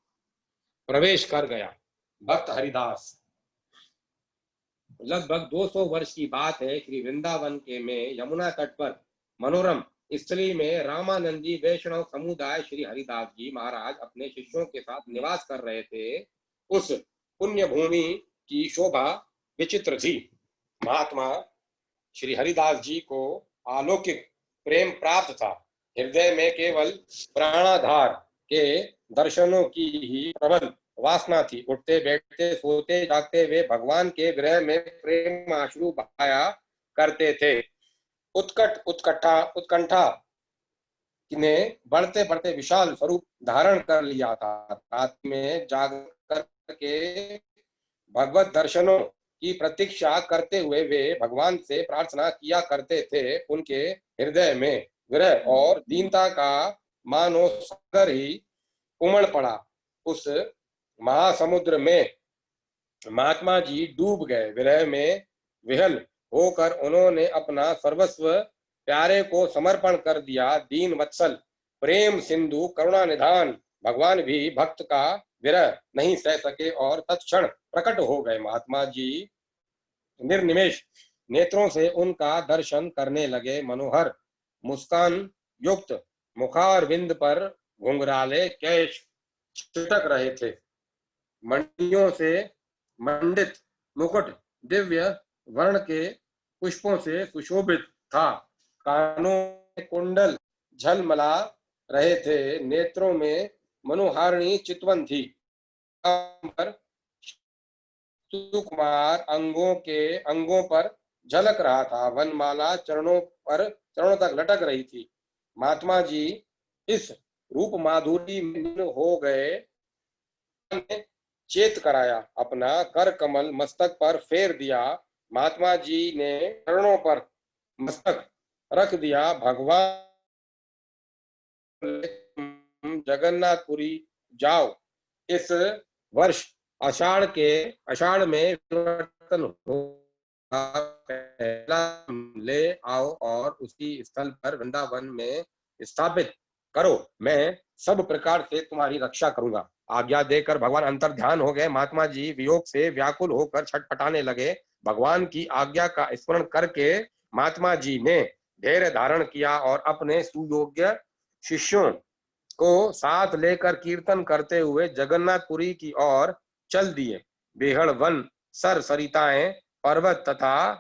प्रवेश कर गया। भक्त हरिदास। लगभग 200 वर्ष की बात है। श्री वृंदावन के में यमुना तट पर मनोरम स्थली में रामानंदी वैष्णव समुदाय श्री हरिदास जी महाराज अपने शिष्यों के साथ निवास कर रहे थे। उस पुण्य भूमि की शोभा विचित्र थी। महात्मा श्री हरिदास जी को अलौकिक प्रेम प्राप्त था। हृदय में केवल प्राणाधार के दर्शनों की ही प्रबल वासना थी। उठते बैठते सोते जागते वे भगवान के गृह में प्रेम आश्रु बहाया करते थे। उत्कंठा ने बढ़ते बढ़ते विशाल स्वरूप धारण कर लिया था। रात में जाग करके भगवत दर्शनों की प्रतीक्षा करते हुए वे भगवान से प्रार्थना किया करते थे। उनके हृदय में विरह और दीनता का मानो सागर ही उमड़ पड़ा। उस महासमुद्र में महात्मा जी डूब गए। विरह में विहल होकर उन्होंने अपना सर्वस्व प्यारे को समर्पण कर दिया। दीन वत्सल प्रेम सिंधु करुणा निधान भगवान भी भक्त का विरह नहीं सह सके और तत्क्षण प्रकट हो गए। महात्मा जी निर्निमेष नेत्रों से उनका दर्शन करने लगे। मनोहर मुस्कान युक्त मुखारविंद पर घुंघराले केश छिटक रहे थे। मणियों से मंडित मुकुट दिव्य वर्ण के पुष्पों से सुशोभित था। कानों में कुंडल झलमला रहे थे। नेत्रों में मनोहारिणी चितवन थी। सुकुमार अंगों पर झलक रहा था। वनमाला चरणों तक लटक रही थी। महात्मा जी इस रूप माधुरी में हो गए। चेत कराया, अपना कर कमल मस्तक पर फेर दिया। महात्मा जी ने चरणों पर मस्तक रख दिया। भगवान जगन्नाथपुरी जाओ। इस वर्ष आषाढ़ में परिवर्तन ले आओ और उसी स्थल पर वृंदावन में स्थापित करो। मैं सब प्रकार से तुम्हारी रक्षा करूंगा। आज्ञा देकर भगवान अंतर ध्यान हो गए। महात्मा जी वियोग से व्याकुल होकर छटपटाने लगे। भगवान की आज्ञा का स्मरण करके महात्मा जी ने धैर्य धारण किया और अपने सुयोग्य शिष्यों को साथ लेकर कीर्तन करते हुए जगन्नाथपुरी की ओर चल दिए। बेहड़ वन, सर सरिताएं, पर्वत तथा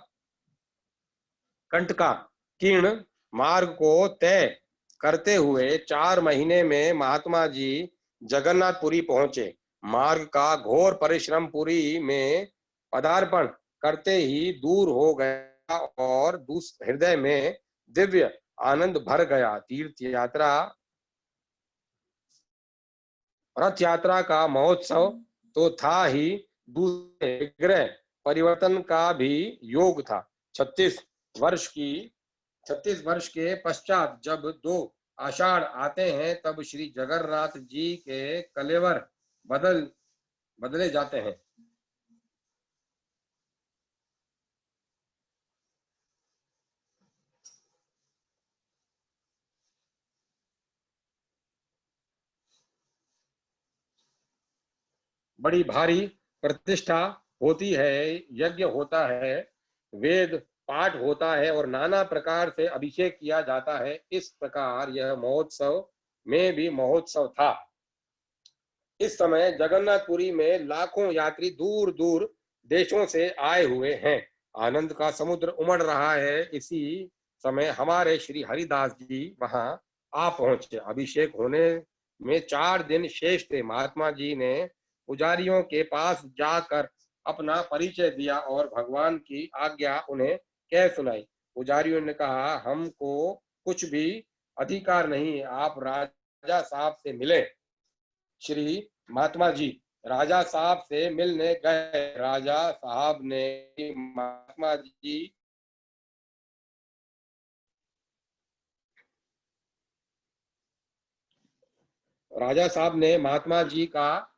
कंटका कीर्ण मार्ग को तय करते हुए 4 महीने में महात्मा जी जगन्नाथपुरी पहुंचे। मार्ग का घोर परिश्रम पुरी में पदार्पण करते ही दूर हो गया और हृदय में दिव्य आनंद भर गया। तीर्थ यात्रा, रथ यात्रा का महोत्सव तो था ही, दूसरे विग्रह परिवर्तन का भी योग था। 36 वर्ष के पश्चात जब 2 आषाढ़ आते हैं तब श्री जगन्नाथ जी के कलेवर बदले जाते हैं। बड़ी भारी प्रतिष्ठा होती है, यज्ञ होता है, वेद पाठ होता है और नाना प्रकार से अभिषेक किया जाता है। इस प्रकार यह महोत्सव में भी महोत्सव था। इस समय जगन्नाथपुरी में लाखों यात्री दूर दूर देशों से आए हुए हैं। आनंद का समुद्र उमड़ रहा है। इसी समय हमारे श्री हरिदास जी वहां आ पहुंचे। अभिषेक होने में 4 दिन शेष थे। महात्मा जी ने पुजारियों के पास जाकर अपना परिचय दिया और भगवान की आज्ञा उन्हें कह सुनाई। पुजारियों ने कहा, हमको कुछ भी अधिकार नहीं, आप राजा साहब से मिले। श्री महात्मा जी राजा साहब से मिलने गए। राजा साहब ने महात्मा जी का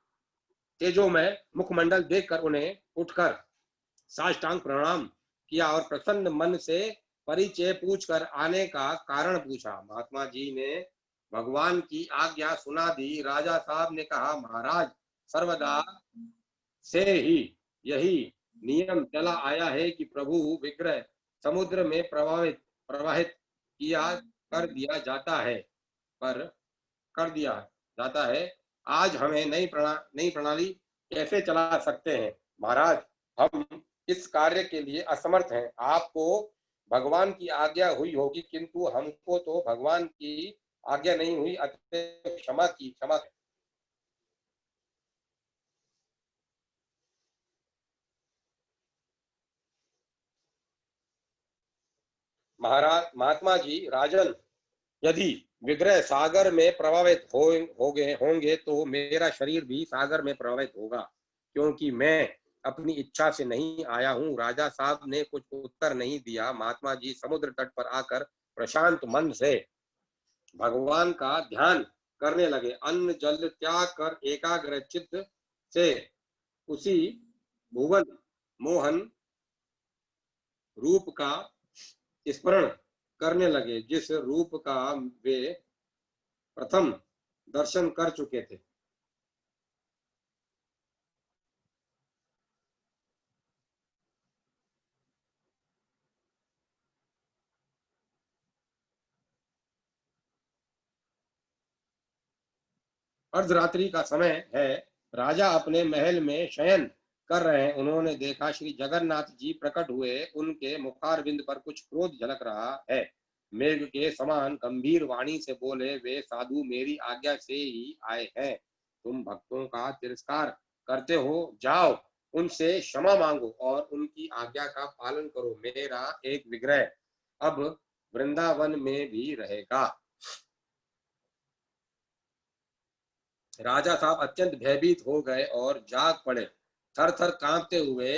तेजोमय मुखमंडल देखकर उन्हें उठकर साष्टांग प्रणाम किया और प्रसन्न मन से परिचय पूछकर आने का कारण पूछा। महात्मा जी ने भगवान की आज्ञा सुना दी। राजा साहब ने कहा, महाराज, सर्वदा से ही यही नियम चला आया है कि प्रभु विग्रह समुद्र में प्रवाहित किया कर दिया जाता है पर कर दिया जाता है। आज हमें नई प्रणाली कैसे चला सकते हैं? महाराज, हम इस कार्य के लिए असमर्थ हैं। आपको भगवान की आज्ञा हुई होगी, किंतु हमको तो भगवान की आज्ञा नहीं हुई, अतः क्षमा। महाराज, महात्मा जी, राजन, यदि विग्रह सागर में प्रभावित हो गए होंगे तो मेरा शरीर भी सागर में प्रभावित होगा, क्योंकि मैं अपनी इच्छा से नहीं आया हूँ। राजा साहब ने कुछ उत्तर नहीं दिया। महात्मा जी समुद्र तट पर आकर प्रशांत मन से भगवान का ध्यान करने लगे। अन्न जल त्याग कर एकाग्र चित्त से उसी भुवन मोहन रूप का स्मरण करने लगे, जिस रूप का वे प्रथम दर्शन कर चुके थे। अर्धरात्रि का समय है। राजा अपने महल में शयन कर रहे हैं। उन्होंने देखा श्री जगन्नाथ जी प्रकट हुए। उनके मुखारविंद पर कुछ क्रोध झलक रहा है। मेघ के समान गंभीर वाणी से बोले, वे साधु मेरी आज्ञा से ही आए हैं। तुम भक्तों का तिरस्कार करते हो, जाओ उनसे क्षमा मांगो और उनकी आज्ञा का पालन करो। मेरा एक विग्रह अब वृंदावन में भी रहेगा। राजा साहब अत्यंत भयभीत हो गए और जाग पड़े। थर थर कांपते हुए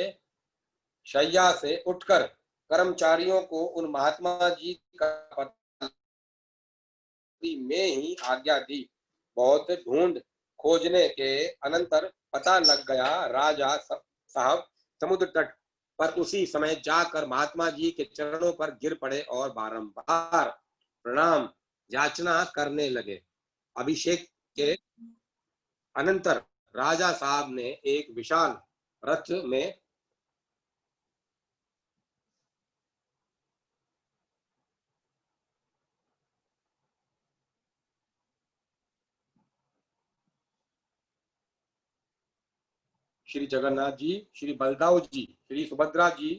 शैया से उठकर कर्मचारियों को उन महात्मा जी का पता में ही आज्ञा दी। बहुत ढूंढ खोजने के अनंतर पता लग गया। राजा साहब समुद्र तट पर उसी समय जाकर महात्मा जी के चरणों पर गिर पड़े और बारंबार प्रणाम याचना करने लगे। अभिषेक के अनंतर राजा साहब ने एक विशाल रथ में श्री जगन्नाथ जी, श्री बलदाऊ जी, श्री सुभद्रा जी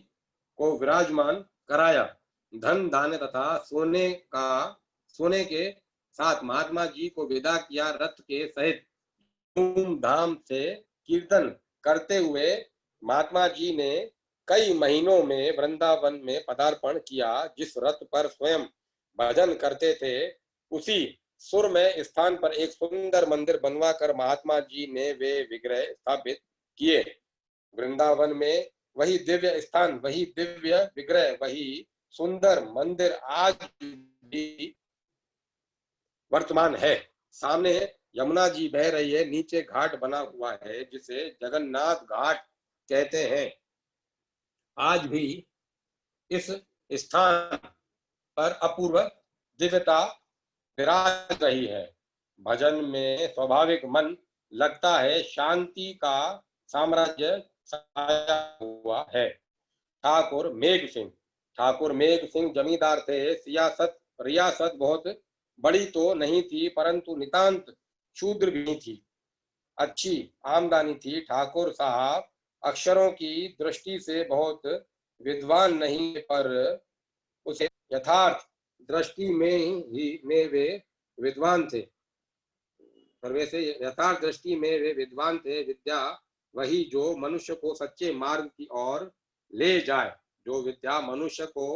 को विराजमान कराया। धन धान्य तथा सोने के साथ महात्मा जी को विदा किया। रथ के सहित धूमधाम से कीर्तन करते हुए महात्मा जी ने कई महीनों में वृंदावन में पदार्पण किया। जिस रथ पर स्वयं भजन करते थे उसी सुर में स्थान पर एक सुंदर मंदिर बनवाकर महात्मा जी ने वे विग्रह स्थापित किए। वृंदावन में वही दिव्य स्थान, वही दिव्य विग्रह, वही सुंदर मंदिर आज भी वर्तमान है। सामने यमुना जी बह रही है, नीचे घाट बना हुआ है जिसे जगन्नाथ घाट कहते हैं। आज भी इस स्थान पर अपूर्व दिव्यता विराज रही है। भजन में स्वाभाविक मन लगता है, शांति का साम्राज्य छाया हुआ है। ठाकुर मेघ सिंह जमींदार थे। रियासत बहुत बड़ी तो नहीं थी परंतु नितांत शूद्र भी नहीं थी। अच्छी आमदनी थी। ठाकुर साहब अक्षरों की दृष्टि से बहुत विद्वान नहीं पर उसे यथार्थ दृष्टि में वे विद्वान थे। पर वैसे यथार्थ दृष्टि में वे विद्वान थे। विद्या वही जो मनुष्य को सच्चे मार्ग की ओर ले जाए, जो विद्या मनुष्य को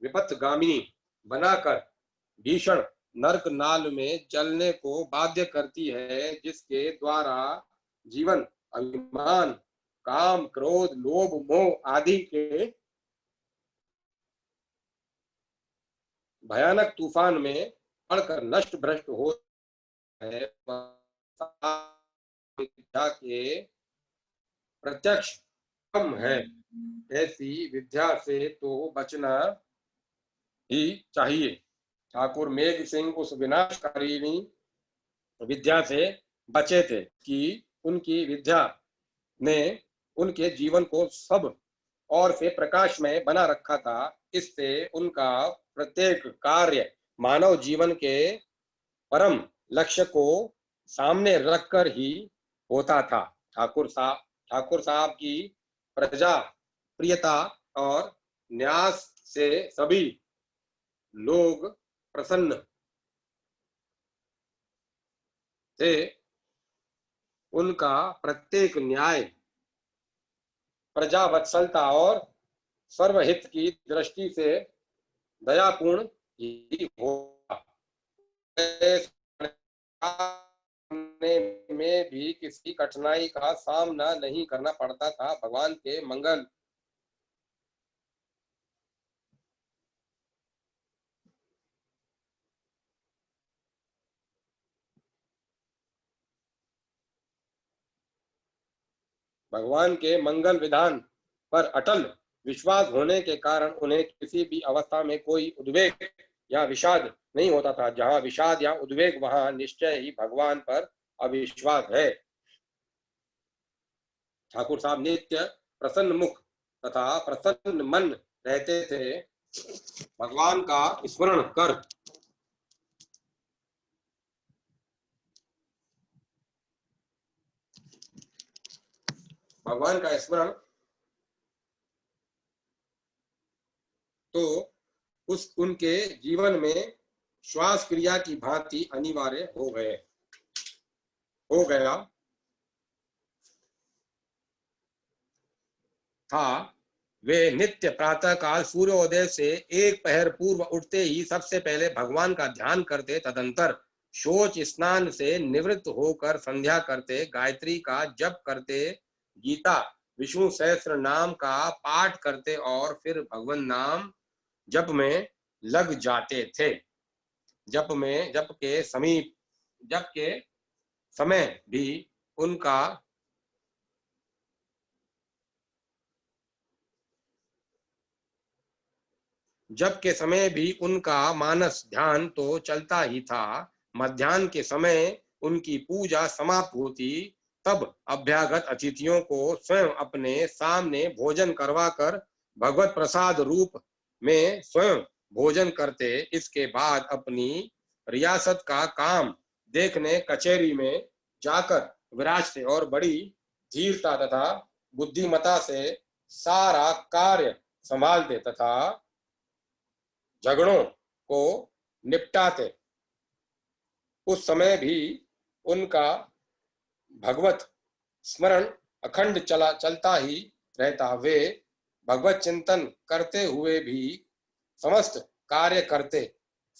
विपथगामी बनाकर भीषण नरक नाल में जलने को बाध्य करती है, जिसके द्वारा जीवन अभिमान, काम, क्रोध, लोभ, मोह आदि के भयानक तूफान में पड़कर नष्ट भ्रष्ट हो है। विद्या के प्रत्यक्ष कम है। ऐसी विद्या से तो बचना ही चाहिए। ठाकुर मेघ सिंह उस विनाशकारिणी विद्या से बचे थे कि उनकी विद्या ने उनके जीवन को सब और से प्रकाशमय बना रखा था। इससे उनका प्रत्येक कार्य मानव जीवन के परम लक्ष्य को सामने रखकर ही होता था। ठाकुर साहब की प्रजा प्रियता और न्यास से सभी लोग प्रसन्न थे। उनका प्रत्येक न्याय प्रजावत्सलता और सर्वहित की दृष्टि से दयापूर्ण ही होगा। में भी किसी कठिनाई का सामना नहीं करना पड़ता था। भगवान के मंगल विधान पर अटल विश्वास होने के कारण उन्हें किसी भी अवस्था में कोई उद्वेग या विषाद नहीं होता था। जहां विषाद या उद्वेग वहां निश्चय ही भगवान पर अविश्वास है। ठाकुर साहब नित्य प्रसन्न मुख तथा प्रसन्न मन रहते थे। भगवान का स्मरण कर भगवान का स्मरण तो उनके जीवन में श्वास क्रिया की भांति अनिवार्य हो गया था। वे नित्य प्रातः काल सूर्योदय से एक पहर पूर्व उठते ही सबसे पहले भगवान का ध्यान करते, तदंतर शौच स्नान से निवृत्त होकर संध्या करते, गायत्री का जप करते, गीता विष्णु सहस्त्र नाम का पाठ करते और फिर भगवान नाम जप में लग जाते थे। जप के समय भी उनका मानस ध्यान तो चलता ही था। मध्याह्न के समय उनकी पूजा समाप्त होती, तब अभ्यागत अतिथियों को स्वयं अपने सामने भोजन करवाकर भगवत प्रसाद रूप में स्वयं भोजन करते। इसके बाद अपनी रियासत का काम देखने कचहरी में जाकर विराजते और बड़ी धीरता तथा बुद्धिमता से सारा कार्य संभालते तथा झगड़ों को निपटाते। उस समय भी उनका भगवत स्मरण अखंड चलता ही रहता। वे भगवत चिंतन करते हुए भी समस्त कार्य करते।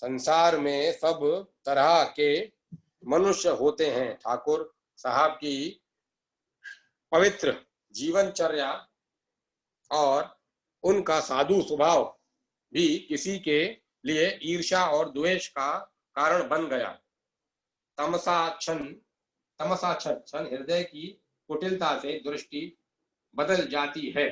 संसार में सब तरह के मनुष्य होते हैं। ठाकुर साहब की पवित्र जीवनचर्या और उनका साधु स्वभाव भी किसी के लिए ईर्ष्या और द्वेष का कारण बन गया। तमसाच्छन हृदय की कुटिलता से दृष्टि बदल जाती है।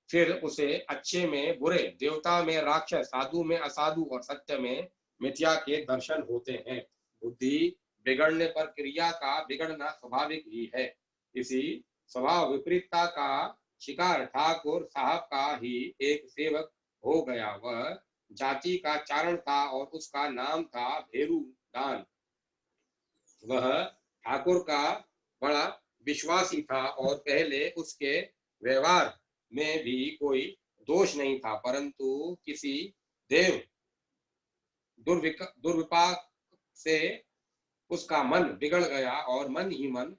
फिर उसे अच्छे में बुरे, देवता में राक्षस, साधु में असाधु और सत्य में मिथ्या के दर्शन होते हैं। बुद्धि बिगड़ने पर क्रिया का बिगड़ना स्वाभाविक ही है। इसी स्वभाव विपरीतता का शिकार ठाकुर साहब का ही एक सेवक हो गया। वह जाति का चारण था और उसका नाम था भेरू दान। वह ठाकुर का बड़ा विश्वासी था और पहले उसके व्यवहार में भी कोई दोष नहीं था, परंतु किसी देव दुर्विपाक से उसका मन बिगड़ गया और मन ही मन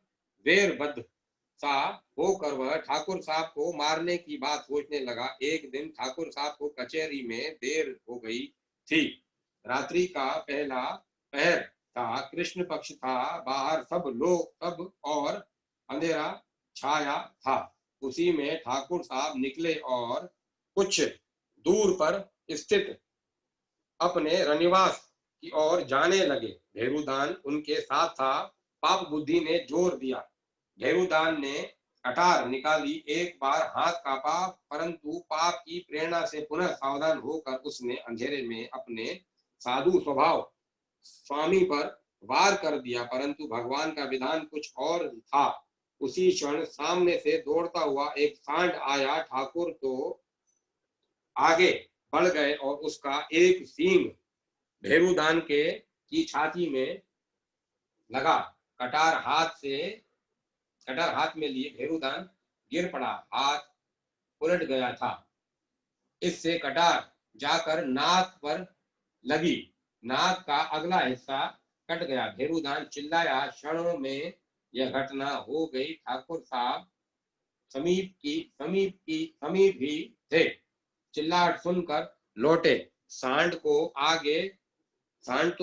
वेरबद्ध सा होकर वह ठाकुर साहब को मारने की बात सोचने लगा। एक दिन ठाकुर साहब को कचहरी में देर हो गई थी। रात्रि का पहला पहर था, कृष्ण पक्ष था। बाहर सब और अंधेरा छाया था। उसी में ठाकुर साहब निकले और कुछ दूर पर स्थित अपने रनिवास की ओर जाने लगे। भेरूदान उनके साथ था। पाप बुद्धि ने जोर दिया। भेरूदान ने कटार निकाली। एक बार हाथ कांपा, परंतु पाप की प्रेरणा से पुनः सावधान होकर उसने अंधेरे में अपने साधु स्वभाव स्वामी पर वार कर दिया। परंतु भगवान का विधान कुछ और था। उसी क्षण सामने से दौड़ता हुआ एक सांड आया। ठाकुर तो आगे बढ़ गए और उसका एक सींग भेरूदान की छाती में लगा। कटार हाथ में लिए भेरूदान गिर पड़ा। हाथ उलट गया था। इससे कटार जाकर नाक पर लगी। नाक का अगला हिस्सा कट गया। भेरूदान चिल्लाया। क्षणों में यह घटना हो गई। ठाकुर साहब समीप ही थे। चिल्लाहट सुनकर लौटे। सांड तो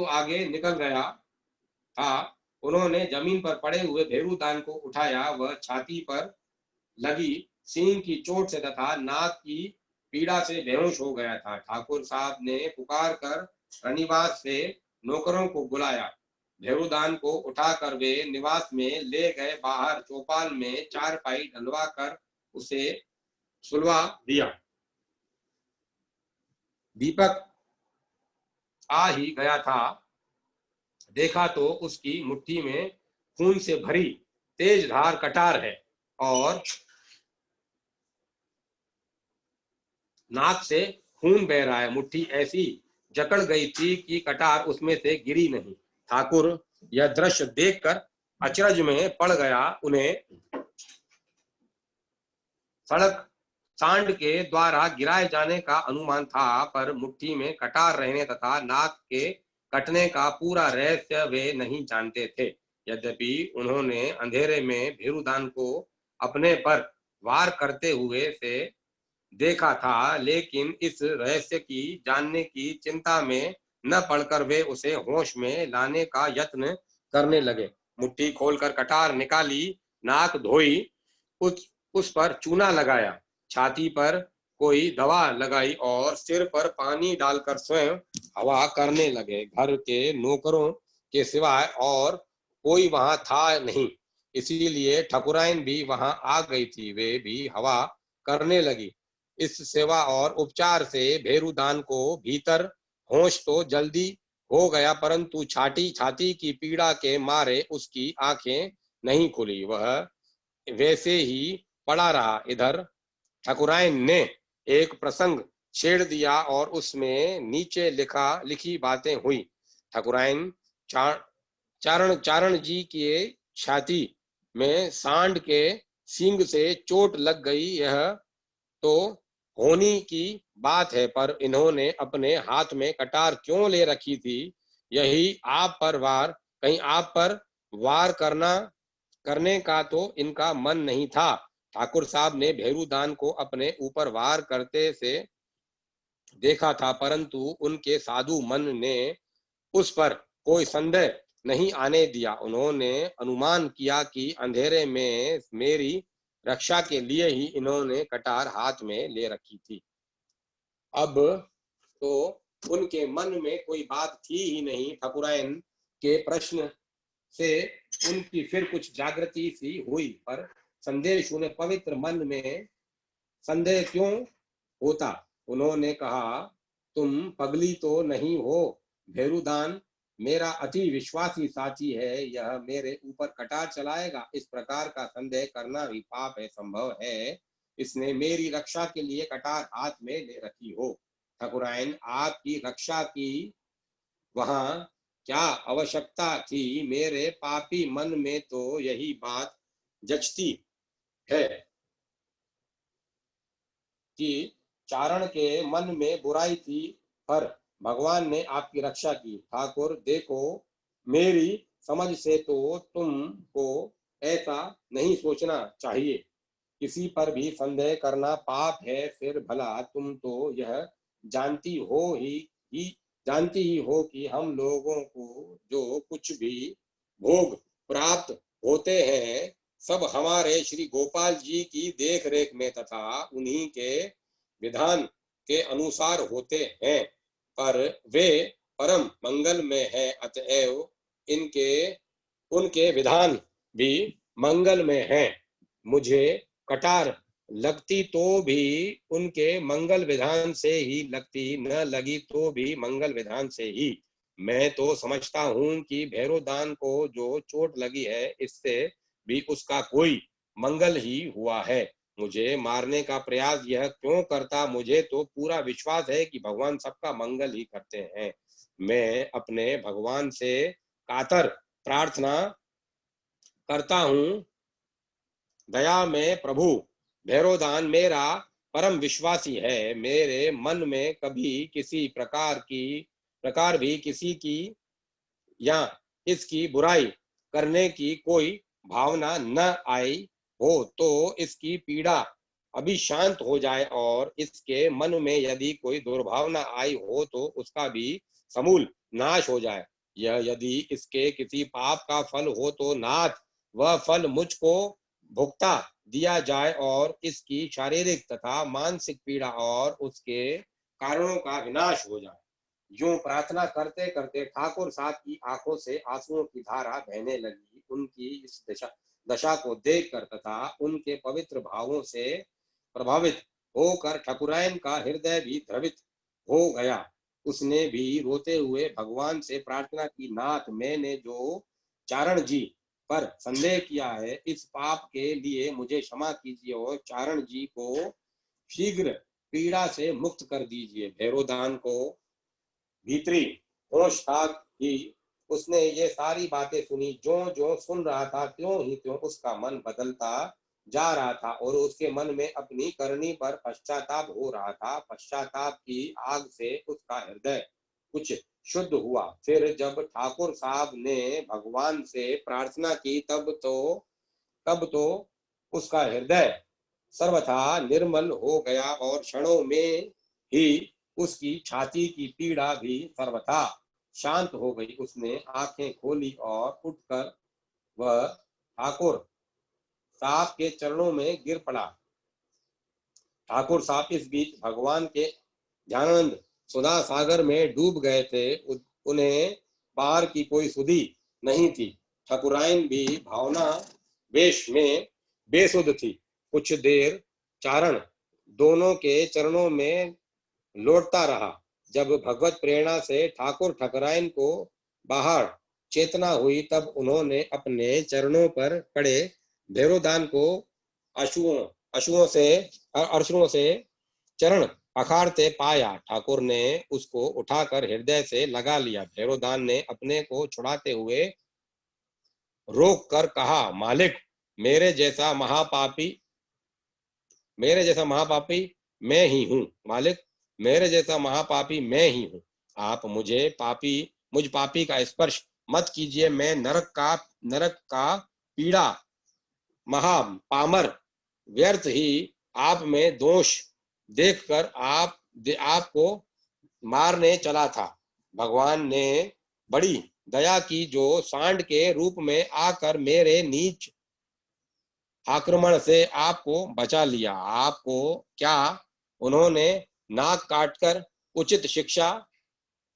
आगे निकल गया था। उन्होंने जमीन पर पड़े हुए भेरूदान को उठाया। वह छाती पर लगी सींग की चोट से तथा नाक की पीड़ा से बेहोश हो गया था। ठाकुर साहब ने पुकार कर रनिवास से नौकरों को बुलाया। भेरूदान को उठाकर वे निवास में ले गए। बाहर चौपाल में चारपाई डलवा कर उसे सुलवा दिया। दीपक आ ही गया था। देखा तो उसकी मुट्ठी में खून से भरी तेज धार कटार है और नाक से खून बह रहा है। मुट्ठी ऐसी जकड़ गई थी कि कटार उसमें से गिरी नहीं। ठाकुर यह दृश्य देखकर अचरज में पड़ गया। उन्हें सड़क सांड के द्वारा गिराए जाने का अनुमान था, पर मुट्ठी में कटार रहने तथा नाक के कटने का पूरा रहस्य वे नहीं जानते थे। यद्यपि उन्होंने अंधेरे में भेरूदान को अपने पर वार करते हुए से देखा था, लेकिन इस रहस्य की जानने की चिंता में न पड़कर वे उसे होश में लाने का यत्न करने लगे। मुट्ठी खोलकर कटार निकाली, नाक धोई, उस पर चूना लगाया, छाती पर कोई दवा लगाई और सिर पर पानी डालकर स्वयं हवा करने लगे। घर के नौकरों के सिवाय और कोई वहां था नहीं, इसीलिए ठकुराइन भी वहां आ गई थी। वे भी हवा करने लगी। इस सेवा और उपचार से भेरूदान को भीतर होश तो जल्दी हो गया, परंतु छाती की पीड़ा के मारे उसकी आंखें नहीं खुली। वह वैसे ही पड़ा रहा। इधर ठकुराइन ने एक प्रसंग छेड़ दिया और उसमें नीचे लिखी बातें हुई। ठकुराइन चारण जी की छाती में सांड के सींग से चोट लग गई, यह तो होनी की बात है, पर इन्होंने अपने हाथ में कटार क्यों ले रखी थी? यही आप पर वार कहीं आप पर वार करने का तो इनका मन नहीं था। ठाकुर साहब ने भेरूदान को अपने ऊपर वार करते से देखा था, परंतु उनके साधु मन ने उस पर कोई संदेह नहीं आने दिया। उन्होंने अनुमान किया कि अंधेरे में मेरी रक्षा के लिए ही इन्होंने कटार हाथ में ले रखी थी। अब तो उनके मन में कोई बात थी ही नहीं। ठाकुरायन के प्रश्न से उनकी फिर कुछ जागृति सी हुई, पर संदेश उन्हें पवित्र मन में संदेह क्यों होता? उन्होंने कहा, तुम पगली तो नहीं हो भेरूदान? मेरा अति विश्वासी साथी है, यह मेरे ऊपर कटार चलाएगा, इस प्रकार का संदेह करना भी पाप है, संभव है इसने मेरी रक्षा के लिए कटार हाथ में ले रखी हो। ठाकुरायन, आपकी रक्षा की वहां क्या आवश्यकता थी? मेरे पापी मन में तो यही बात जचती है कि चारण के मन में बुराई थी, पर भगवान ने आपकी रक्षा की। ठाकुर देखो, मेरी समझ से तो तुमको ऐसा नहीं सोचना चाहिए। किसी पर भी संदेह करना पाप है। फिर भला तुम तो यह जानती हो ही जानती ही हो कि हम लोगों को जो कुछ भी भोग प्राप्त होते हैं, सब हमारे श्री गोपाल जी की देख रेख में तथा उन्हीं के विधान के अनुसार होते हैं, पर वे परम मंगल में है, अतएव इनके उनके विधान भी मंगल में हैं। मुझे कटार लगती तो भी उनके मंगल विधान से ही लगती, न लगी तो भी मंगल विधान से ही। मैं तो समझता हूं कि भैरोदान को जो चोट लगी है, इससे भी उसका कोई मंगल ही हुआ है। मुझे मारने का प्रयास यह क्यों करता? मुझे तो पूरा विश्वास है कि भगवान सबका मंगल ही करते हैं। मैं अपने भगवान से कातर प्रार्थना करता हूं, दया में प्रभु, भैरोदान मेरा परम विश्वासी है। मेरे मन में कभी किसी प्रकार भी किसी की या इसकी बुराई करने की कोई भावना न आई हो, तो इसकी पीड़ा अभी शांत हो जाए, और इसके मन में यदि कोई दुर्भावना आई हो तो उसका भी समूल नाश हो जाए। यह यदि इसके किसी पाप का फल हो तो नाथ, वह फल मुझको भुगता दिया जाए, और इसकी शारीरिक तथा मानसिक पीड़ा और उसके कारणों का विनाश हो जाए। यूं प्रार्थना करते करते ठाकुर साहब की आंखों से आंसुओं की धारा बहने लगी। उनकी इस दशा को देखकर तथा उनके पवित्र भावों से प्रभावित होकर ठाकुरायन का हृदय भी द्रवित हो गया। उसने भी रोते हुए भगवान से प्रार्थना की, नाथ, मैंने जो चारण जी पर संदेह किया है, इस पाप के लिए मुझे क्षमा कीजिए और चारण जी को शीघ्र पीड़ा से मुक्त कर दीजिए। भैरोदान को भीतरी होश था कि उसने ये सारी बातें सुनी। जो जो सुन रहा था त्यों ही त्यों उसका मन बदलता जा रहा था, और उसके मन में अपनी करनी पर पश्चाताप हो रहा था। पश्चाताप की आग से उसका हृदय कुछ शुद्ध हुआ। फिर जब ठाकुर साहब ने भगवान से प्रार्थना की, तब तो उसका हृदय सर्वथा निर्मल हो गया, और क्षणों में ही उसकी छाती की पीड़ा भी सर्वथा शांत हो गई। उसने आंखें खोली और उठकर वह ठाकुर साहब के चरणों में गिर पड़ा। ठाकुर साहब इस बीच भगवान के ध्यानंद सुधा सागर में डूब गए थे। उन्हें पार की कोई सुधि नहीं थी। ठाकुरायन भी भावना वेश में बेसुध थी। कुछ देर चारण दोनों के चरणों में लौटता रहा। जब भगवत प्रेरणा से ठाकुर ठाकुरायन को बाहर चेतना हुई, तब उन्होंने अपने चरणों पर पड़े भैरोदान को अश्रुओं से चरण पखाड़ते पाया। ठाकुर ने उसको उठाकर हृदय से लगा लिया। भैरोदान ने अपने को छुड़ाते हुए रोक कर कहा, मालिक, मेरे जैसा महापापी मेरे जैसा महापापी मैं ही हूँ। मालिक, मेरे जैसा महापापी मैं ही हूँ। आप मुझ पापी का स्पर्श मत कीजिए। मैं नरक का पीड़ा महा पामर व्यर्थ ही आप में दोष देखकर आपको मारने चला था। भगवान ने बड़ी दया की जो सांड के रूप में आकर मेरे नीच आक्रमण से आपको बचा लिया। आपको क्या उन्होंने नाक काटकर उचित शिक्षा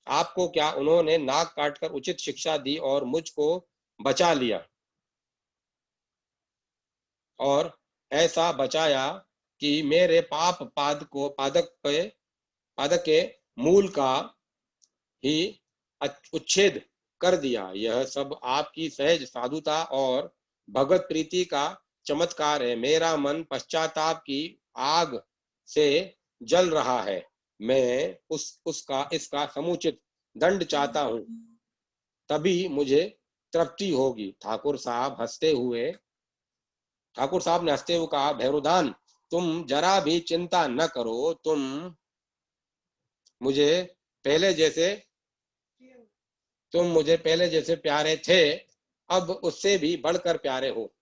आपको क्या उन्होंने नाक काटकर उचित शिक्षा दी और मुझको बचा लिया और ऐसा बचाया कि मेरे पादक के मूल का ही उच्छेद कर दिया। यह सब आपकी सहज साधुता और भगवत प्रीति का चमत्कार है। मेरा मन पश्चाताप की आग से जल रहा है। मैं इसका समुचित दंड चाहता हूँ, तभी मुझे तृप्ति होगी। ठाकुर साहब ने हंसते हुए कहा, भैरुदान, तुम जरा भी चिंता न करो। मुझे पहले जैसे तुम मुझे पहले जैसे प्यारे थे, अब उससे भी बढ़कर प्यारे हो।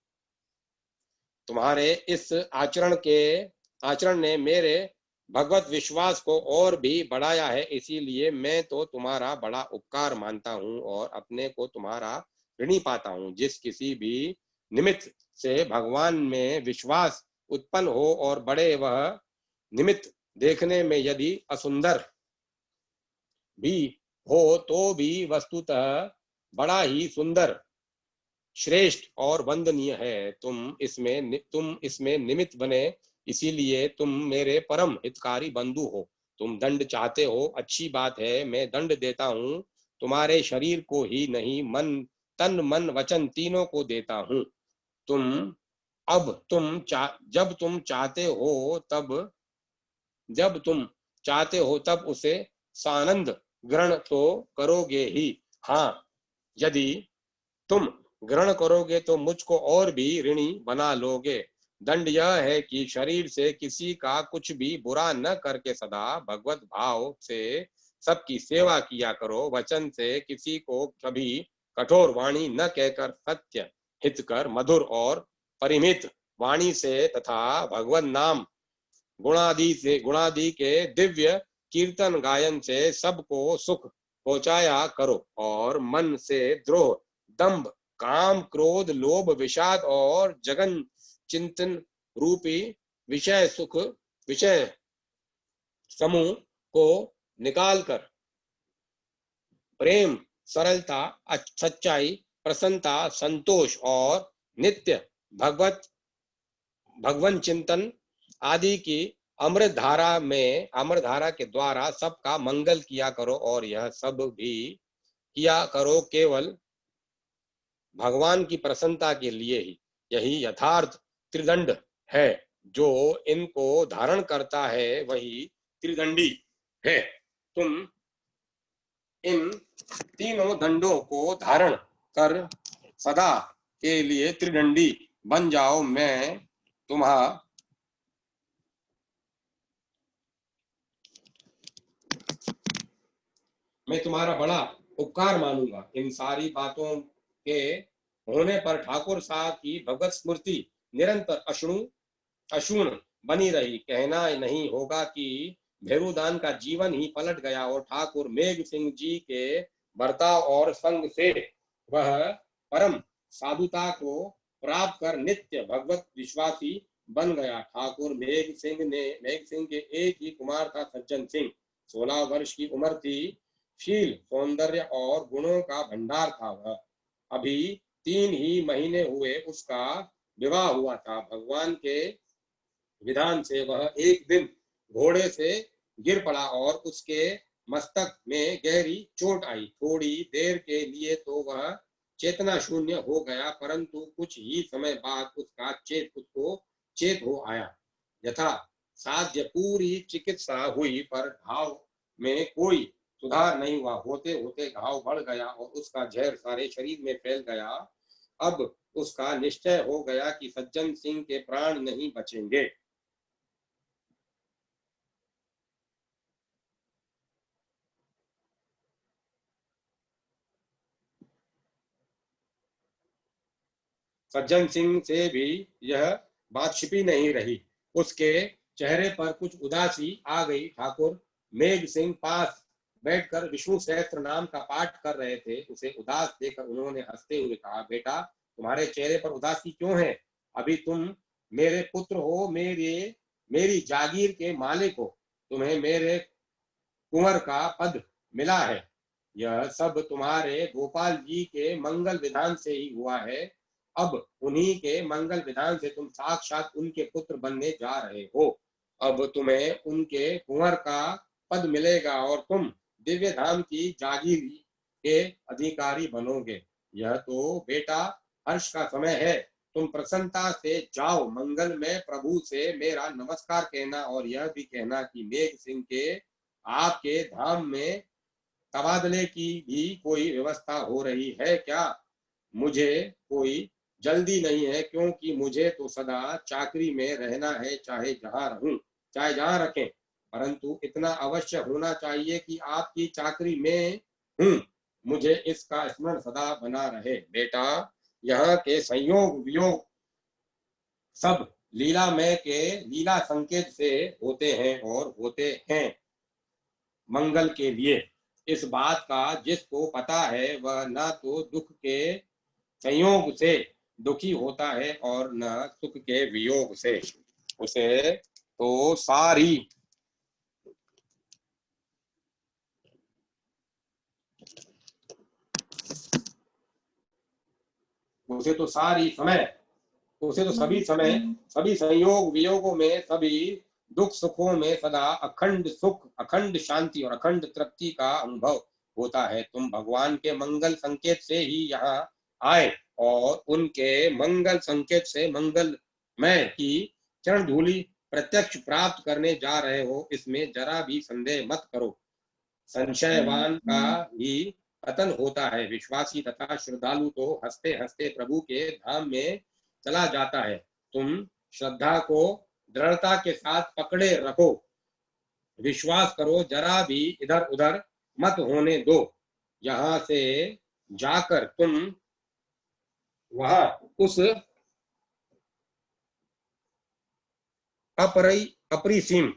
तुम्हारे इस आचरण ने मेरे भगवत विश्वास को और भी बढ़ाया है। इसीलिए मैं तो तुम्हारा बड़ा उपकार मानता हूँ और अपने को तुम्हारा ऋणी पाता हूँ। जिस किसी भी निमित्त से भगवान में विश्वास उत्पन्न हो और बड़े, वह निमित्त देखने में यदि असुंदर भी हो तो भी वस्तुतः बड़ा ही सुंदर, श्रेष्ठ और वंदनीय है। तुम इसमें निमित्त बने, इसीलिए तुम मेरे परम हितकारी बंधु हो। तुम दंड चाहते हो, अच्छी बात है, मैं दंड देता हूँ। तुम्हारे शरीर को ही नहीं, तन मन वचन तीनों को देता हूँ। जब तुम चाहते हो तब उसे सानंद ग्रहण तो करोगे ही। हाँ, यदि तुम ग्रहण करोगे तो मुझको और भी ऋणी बना लोगे। दंड यह है कि शरीर से किसी का कुछ भी बुरा न करके सदा भगवत भाव से सबकी सेवा किया करो। वचन से किसी को कभी कठोर वाणी न कहकर सत्य हित कर मधुर और परिमित वाणी से तथा भगवत नाम गुणादि के दिव्य कीर्तन गायन से सबको सुख पहुंचाया करो। और मन से द्रोह, दंभ, काम, क्रोध, लोभ, विषाद और जगन चिंतन रूपी विषय समूह को निकालकर प्रेम, सरलता, सच्चाई, प्रसन्नता, संतोष और नित्य भगवन चिंतन आदि की अमृत धारा के द्वारा सबका मंगल किया करो। और यह सब भी किया करो केवल भगवान की प्रसन्नता के लिए ही। यही यथार्थ त्रिदंड है। जो इनको धारण करता है वही त्रिदंडी है। तुम इन तीनों दंडों को धारण कर सदा के लिए त्रिदंडी बन जाओ। मैं तुम्हारा बड़ा उपकार मानूंगा। इन सारी बातों के होने पर ठाकुर साहब की भगवत स्मृति निरंतर अशूण बनी रही। कहना नहीं होगा कि भेरुदान का जीवन ही पलट गया और ठाकुर मेघ सिंह जी के बर्ताव और संग से वह परम साधुता को प्राप्त कर नित्य भगवत विश्वासी बन गया। ठाकुर मेघ सिंह के एक ही कुमार था, सज्जन सिंह। 16 वर्ष की उम्र थी। शील, सौंदर्य और गुणों का भंडार था। वह अभी 3 ही महीने हुए उसका विवाह हुआ था। भगवान के विधान से वह एक दिन घोड़े से गिर पड़ा और उसके मस्तक में गहरी चोट आई। थोड़ी देर के लिए तो वह चेतना शून्य हो गया, परंतु कुछ ही समय बाद उसको चेत हो आया। यथा साध्य पूरी चिकित्सा हुई, पर घाव में कोई सुधार नहीं हुआ। होते होते घाव बढ़ गया और उसका जहर सारे शरीर में फैल गया। अब उसका निश्चय हो गया कि सज्जन सिंह के प्राण नहीं बचेंगे। सज्जन सिंह से भी यह बात छिपी नहीं रही। उसके चेहरे पर कुछ उदासी आ गई। ठाकुर मेघ सिंह पास बैठकर विष्णु सहस्त्र नाम का पाठ कर रहे थे। उसे उदास देखकर उन्होंने हंसते हुए कहा, बेटा तुम्हारे चेहरे पर उदासी क्यों है? अभी तुम मेरे पुत्र हो, मेरी जागीर के मालिक हो। तुम्हें मेरे कुंवर का पद मिला है। यह सब तुम्हारे गोपाल जी के मंगल विधान से ही हुआ है। अब उन्हीं के मंगल विधान से तुम साक्षात उनके पुत्र बनने जा रहे हो। अब तुम्हें उनके कुंवर का पद मिलेगा और तुम दिव्य धाम की जागीरी के अधिकारी बनोगे। यह तो बेटा हर्ष का समय है। तुम प्रसन्नता से जाओ। मंगल में प्रभु से मेरा नमस्कार कहना और यह भी कहना कि मेघ सिंह के आपके धाम में तबादले की भी कोई व्यवस्था हो रही है क्या? मुझे कोई जल्दी नहीं है, क्योंकि मुझे तो सदा चाकरी में रहना है, चाहे जहां रहूं, चाहे जहां रखें। परंतु इतना अवश्य होना चाहिए कि आपकी चाकरी में हूं। मुझे इसका स्मरण सदा बना रहे। बेटा यहाँ के संयोग वियोग सब लीलामय के लीला संकेत से होते हैं और होते हैं मंगल के लिए। इस बात का जिसको पता है वह न तो दुख के संयोग से दुखी होता है और न सुख के वियोग से। उसे तो सारी उसे तो सारी समय उसे तो सभी समय, सभी संयोग वियोगों में, सभी दुख सुखों में सदा अखंड सुख, अखंड शांति और अखंड तृप्ति का अनुभव होता है। तुम भगवान के मंगल संकेत से ही यहाँ आए और उनके मंगल संकेत से मंगलमय की चरण धूलि प्रत्यक्ष प्राप्त करने जा रहे हो, इसमें जरा भी संदेह मत करो। संशयवान का ही पतन होता है। विश्वासी तथा श्रद्धालु तो हंसते हंसते प्रभु के धाम में चला जाता है। तुम श्रद्धा को दृढ़ता के साथ पकड़े रखो। विश्वास करो, जरा भी इधर उधर मत होने दो। यहाँ से जाकर तुम वहां उस अपरिसीम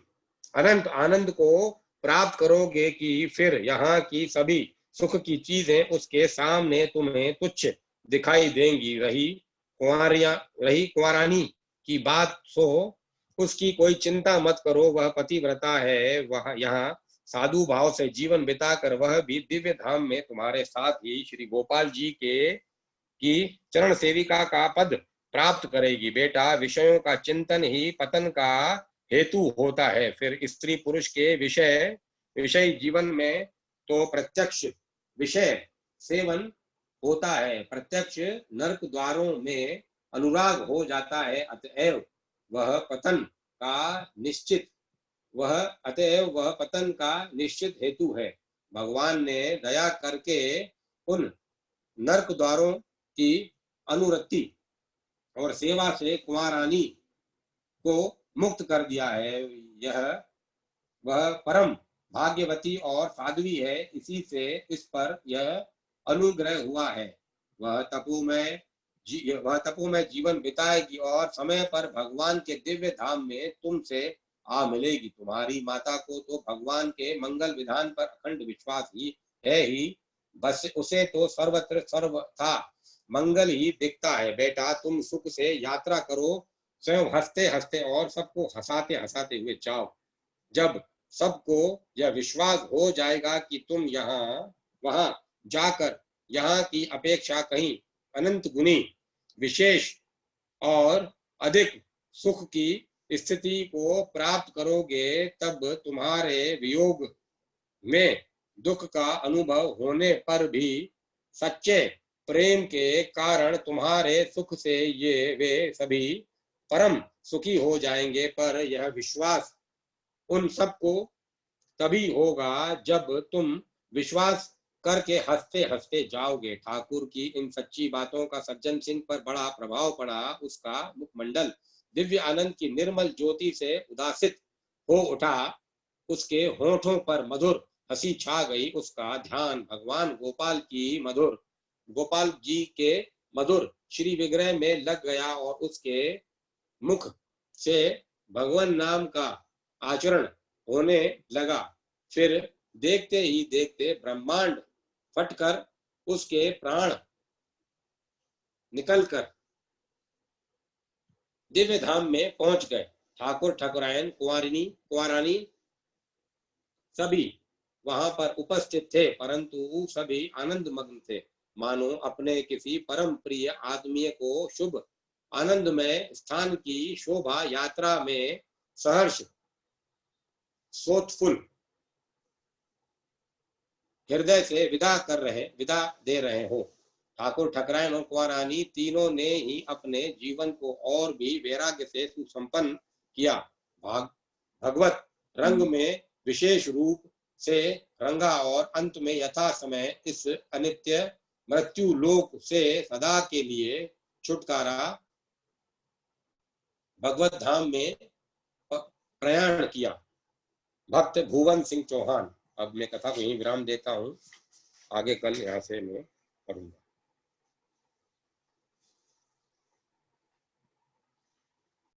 अनंत आनंद को प्राप्त करोगे कि फिर यहाँ की सभी सुख की चीजें उसके सामने तुम्हें तुच्छ दिखाई देंगी। रही कुंवारानी की बात, सो उसकी कोई चिंता मत करो। वह पतिव्रता है। वह यहाँ साधु भाव से जीवन बिताकर वह भी दिव्य धाम में तुम्हारे साथ ही श्री गोपाल जी के की चरण सेविका का पद प्राप्त करेगी। बेटा विषयों का चिंतन ही पतन का हेतु होता है। फिर स्त्री पुरुष के विषय जीवन में तो प्रत्यक्ष विषय सेवन होता है। प्रत्यक्ष नरक द्वारों में अनुराग हो जाता है। अतएव वह पतन का निश्चित हेतु है। भगवान ने दया करके उन नरक द्वारों की अनुरक्ति और सेवा से कुंवारानी को मुक्त कर दिया है। यह वह परम भाग्यवती और साध्वी है, इसी से इस पर यह अनुग्रह हुआ है। वह तपोमय जीवन बिताएगी और समय पर भगवान के दिव्य धाम में तुमसे आ मिलेगी। तुम्हारी माता को तो भगवान के मंगल विधान पर अखंड विश्वास ही है ही, बस उसे तो सर्वत्र सर्वथा मंगल ही दिखता है। बेटा तुम सुख से यात्रा करो, स्वयं हंसते हंसते और सबको हंसाते हंसाते हुए जाओ। जब सबको यह विश्वास हो जाएगा कि तुम वहां जाकर यहाँ की अपेक्षा कहीं अनंत गुनी विशेष और अधिक सुख की स्थिति को प्राप्त करोगे, तब तुम्हारे वियोग में दुख का अनुभव होने पर भी सच्चे प्रेम के कारण तुम्हारे सुख से वे सभी परम सुखी हो जाएंगे। पर यह विश्वास उन सबको तभी होगा जब तुम विश्वास करके हंसते हंसते जाओगे। ठाकुर की इन सच्ची बातों का सज्जन सिंह पर बड़ा प्रभाव पड़ा। उसका मुखमंडल दिव्य आनंद की निर्मल ज्योति से उदासित हो उठा। उसके होठों पर मधुर हंसी छा गई। उसका ध्यान भगवान गोपाल जी के मधुर श्री विग्रह में लग गया और उसके मुख से भगवान नाम का आचरण होने लगा। फिर देखते ही देखते ब्रह्मांड फटकर उसके प्राण निकलकर दिव्य धाम में पहुंच गए। ठाकुर ठाकुरायन कुंवारानी सभी वहां पर उपस्थित थे, परंतु सभी आनंद मग्न थे, मानो अपने किसी परम प्रिय आदमी को शुभ आनंदमय स्थान की शोभा यात्रा में सहर्ष सोचफुल हृदय से विदा दे रहे हो। ठाकुर ठाकुरायन और कुंवरानी तीनों ने ही अपने जीवन को और भी वैराग्य से सुसंपन्न किया। भगवत रंग में विशेष रूप से रंगा और अंत में यथा समय इस अनित्य मृत्यु लोक से सदा के लिए छुटकारा भगवत धाम में प्रयाण किया। भक्त भुवन सिंह चौहान। अब मैं कथा को यहीं विराम देता हूँ, आगे कल यहाँ से मैं पढ़ूंगा।